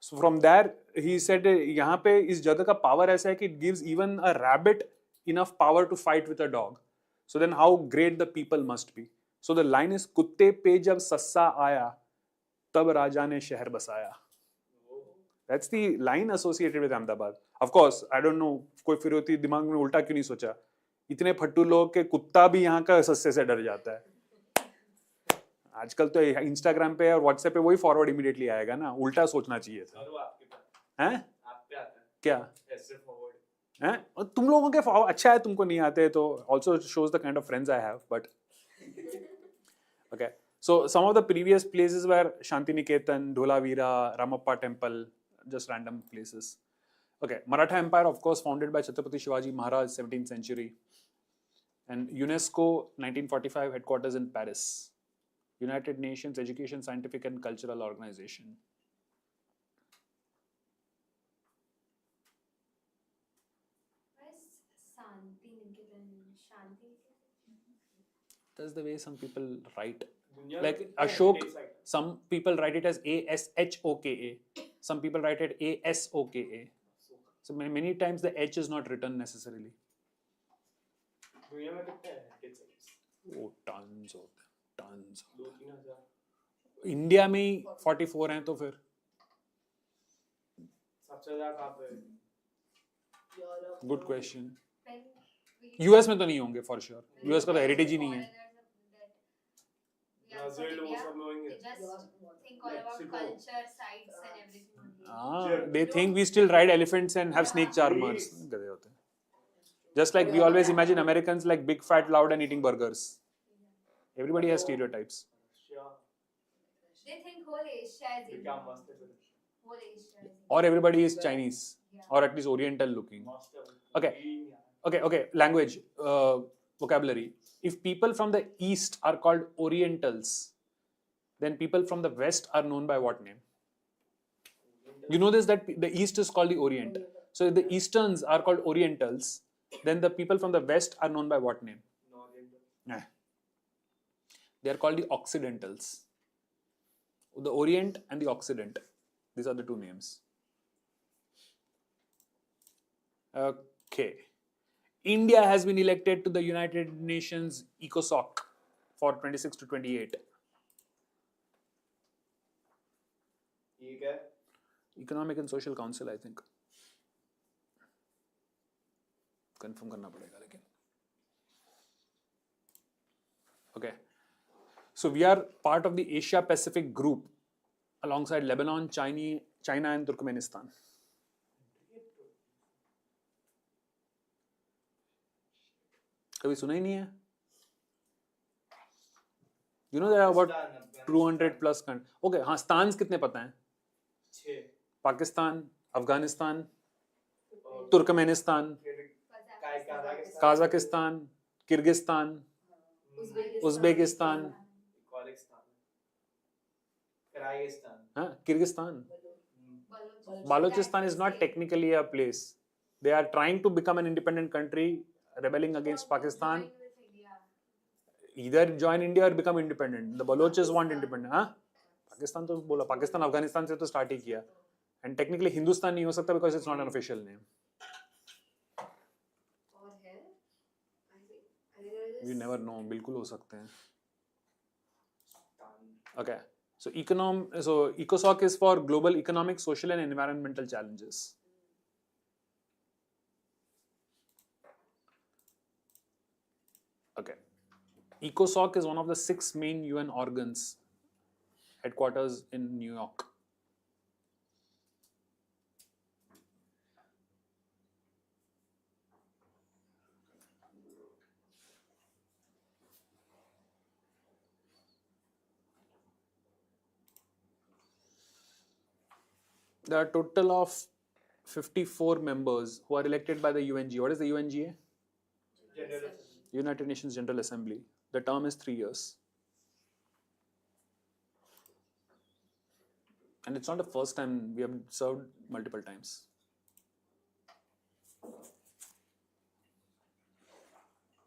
So from there, he said, यहाँ पे इस जगह का power ऐसा है कि it gives even a rabbit enough power to fight with a dog. So then how great the people must be. So the line is, कुत्ते पे जब सस्सा आया, तब राजा ने शहर बसाया. That's the line associated with Ahmedabad. Of course, I don't know, कोई फिर होती दिमाग में उल्टा क्यों नहीं सोचा? इतने फट्टू लोग के कुत्ता भी यहाँ का सस्से से डर जाता है. आजकल तो इंस्टाग्राम पे और व्हाट्सएप पे वही फॉरवर्ड इमीडिएटली आएगा ना, उल्टा सोचना चाहिए था. हैं? आप पे आता है क्या? ऐसे फॉरवर्ड. हैं? और तुम लोगों के अच्छा है तुमको नहीं आते तो also shows the kind of friends I have, but okay. So some of the previous places were Shantiniketan, Dholavira, Ramappa Temple, just random places. Okay, Maratha Empire, of course, founded by Chhatrapati Shivaji Maharaj, 17th century. And UNESCO, 1945, headquarters in Paris. United Nations Education, Scientific and Cultural Organization. Why is Shanti Niketan? Shanti That's the way some people write. दुनिया Like में कितने Ashok, heritage site? some people write it as ASHOKA. Some people write it ASOKA. So many times the H is not written necessarily. दुनिया में कितने heritage sites? Oh, tons of them. Tons. 2-3 हजार. India में ही 44 हैं तो फिर सबसे ज्यादा कहाँ पे? Europe. Good question. When we US में तो नहीं होंगे for sure. when US का तो we heritage ही ask नहीं है. foreigners that we are from Brazil, वो India, सब लोग होंगे. they just Europe, think all about Mexico, culture, sites and France. everything only. Ah, they No. think we still ride elephants and have snake Yeah. charmers. Yes. गधे होते हैं. Just like we always imagine Americans like big, fat, loud and eating burgers. Everybody has stereotypes. Russia, They think whole Asia is ये India. क्या मस्त है फिर. Whole Asia is India. Or everybody is Chinese. Yeah. Or at least Oriental looking. मस्त है. Okay. Okay. Language, vocabulary. If people from the East are called Orientals, then people from the West are known by what name? You know this, that the East is called the Orient. So if the Easterns are called Orientals, then the people from the West are known by what name? Nah. They are called the Occidentals. The Orient and the Occident. These are the two names. Okay. India has been elected to the United Nations ECOSOC for 26 to 28. ठीक है. Economic and Social Council, I think. Confirm करना पड़ेगा लेकिन. Okay. So we are part of the Asia Pacific group alongside Lebanon, China and Turkmenistan. कभी सुना ही नहीं है? You know there are about 200 plus countries. Okay, हाँ, स्थान्स कितने पता हैं? 6. Pakistan, Afghanistan, Turkmenistan, Kazakhstan, Kyrgyzstan, Uzbekistan, हाँ, Kyrgyzstan. Balochistan is not technically a place. They are trying to become an independent country, rebelling against Pakistan. Either join India or become independent. The Balochis want independence. हाँ? पाकिस्तान तो बोला, पाकिस्तान अफगानिस्तान से तो start ही किया. And technically Hindustan नहीं हो सकता because it's not an official name. Or here, I think there is. You never know. बिल्कुल हो सकते हैं. Okay. So ECOSOC is for global economic, social and environmental challenges. Okay. ECOSOC is one of the 6 main UN organs, headquarters in New York. There are a total of 54 members who are elected by the UNGA. What is the UNGA? United Nations General Assembly. The term is 3 years. And it's not the first time, we have served multiple times.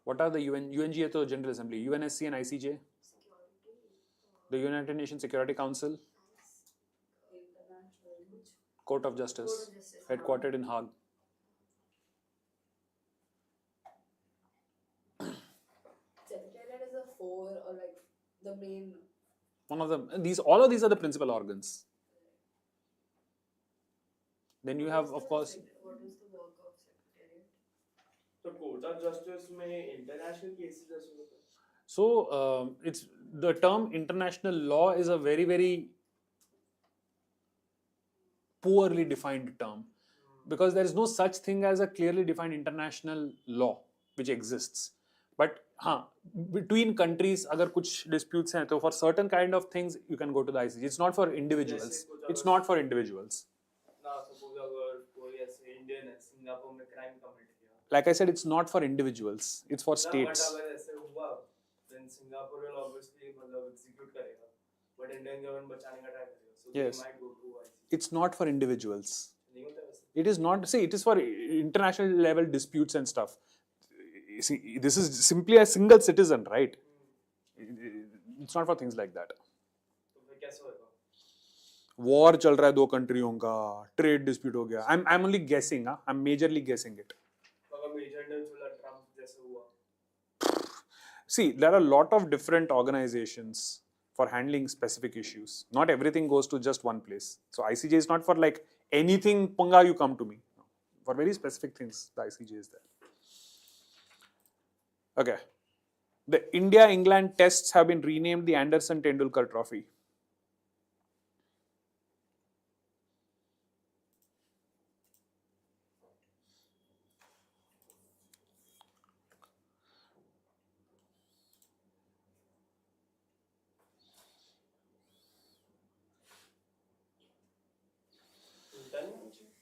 What are the UNGA to General Assembly? UNSC and ICJ? The United Nations Security Council? Court of Justice, headquartered in Hague. Secretariat is a 4 or like the main. One of them. All of these are the principal organs. Then you have, of course. What is the work of secretariat? तो court of justice में international cases ऐसे होते हैं. So it's the term international law is a very, very poorly defined term because there is no such thing as a clearly defined international law which exists. But between countries, अगर कुछ disputes हैं, तो for certain kind of things you can go to the ICJ. It's not for individuals. It's not for individuals. ना suppose अगर कोई ऐसे Indian है Singapore में क्राइम कमिट किया. Like I said, it's not for individuals. It's for states. But अगर ऐसे हुआ, then Singapore will obviously मतलब execute करेगा. But Indian government बचाने का try करेगा. So Yes. they might go to ICC. It's not for individuals. नहीं होता वैसे. It is not. See, it is for international level disputes and stuff. See, this is simply a single citizen, right? It's not for things like that. तो फिर कैसे होगा? War चल रहा है 2 कंट्रियों का, trade dispute हो गया. I'm only guessing. I'm majorly guessing it. अगर मेजर ने चला ट्रम्प जैसे हुआ. See, there are a lot of different organizations for handling specific issues. Not everything goes to just one place. So ICJ is not for like anything, Panga, you come to me. For very specific things, the ICJ is there. Okay. The India-England tests have been renamed the Anderson Tendulkar Trophy.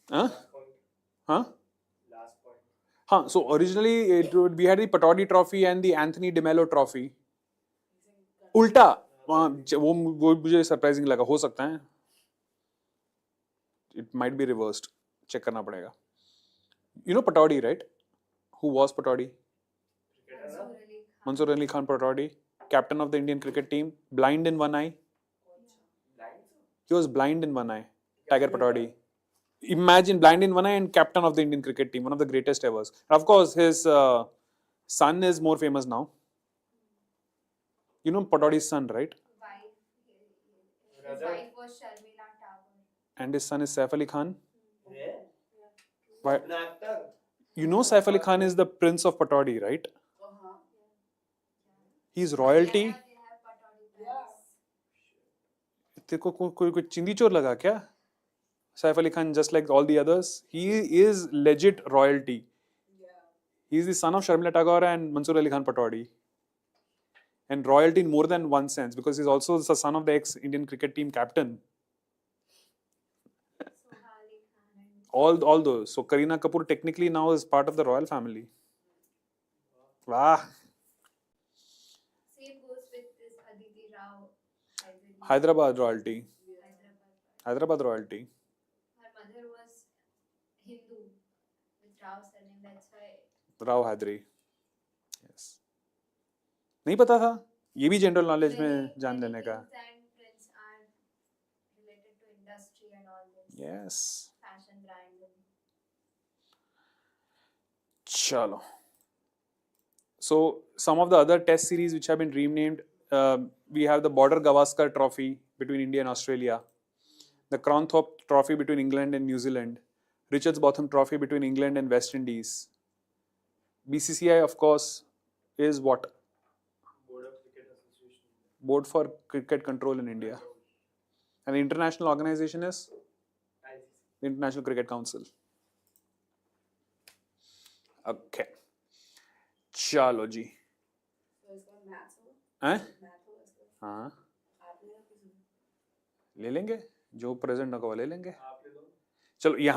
Huh? Last point. Huh? Last point. Huh. So originally we had the Patodi Trophy and the Anthony DeMello Trophy. उल्टा वो मुझे surprising लगा, हो सकता है it might be reversed. Check करना पड़ेगा. You know Patodi, right? Who was Patodi? Mansoor Ali Khan Patodi, captain of the Indian cricket team, blind in one eye. He was blind in one eye. Tiger Patodi. Imagine, blind in one eye and captain of the Indian cricket team, one of the greatest ever. Of course, his son is more famous now. You know Patodi's son, right? His wife was Sharmila Tagore. And his son is Saif Ali Khan. Yeah. Why? An actor. You know Saif Ali Khan is the prince of Patodi, right? He's royalty. They have Patodi Palace. तेरे को कोई चिंदी चोर लगा क्या? Saif Ali Khan, just like all the others, he is legit royalty. He is the son of Sharmila Tagore and Mansoor Ali Khan Patodi. And royalty in more than one sense, because he's also the son of the ex-Indian cricket team captain. Sohali Khan. All those. So Kareena Kapoor technically now is part of the royal family. Wow. Same goes with this Aditi Rao. Hyderabad royalty. Hyderabad. Hyderabad royalty. Her mother was Hindu with Rao surname. That's why. Rao Hadri. Yes. नहीं पता था, ये भी general knowledge में जान लेने का. Kings and prince are related to industry and all this. Yes. Fashion brands. Chalo. So some of the other test series which have been renamed, we have the Border Gavaskar Trophy between India and Australia, the Cronthorpe Trophy between England and New Zealand, Richards Botham Trophy between England and West Indies. BCCI, of course, is what? Board of Cricket Association. Board for Cricket Control in India. And the international organization is ICC. the International Cricket Council. Okay. चलो जी. हैं? हाँ. ले लेंगे, जो present होगा वो ले लेंगे. आप ले लो. चलो यहाँ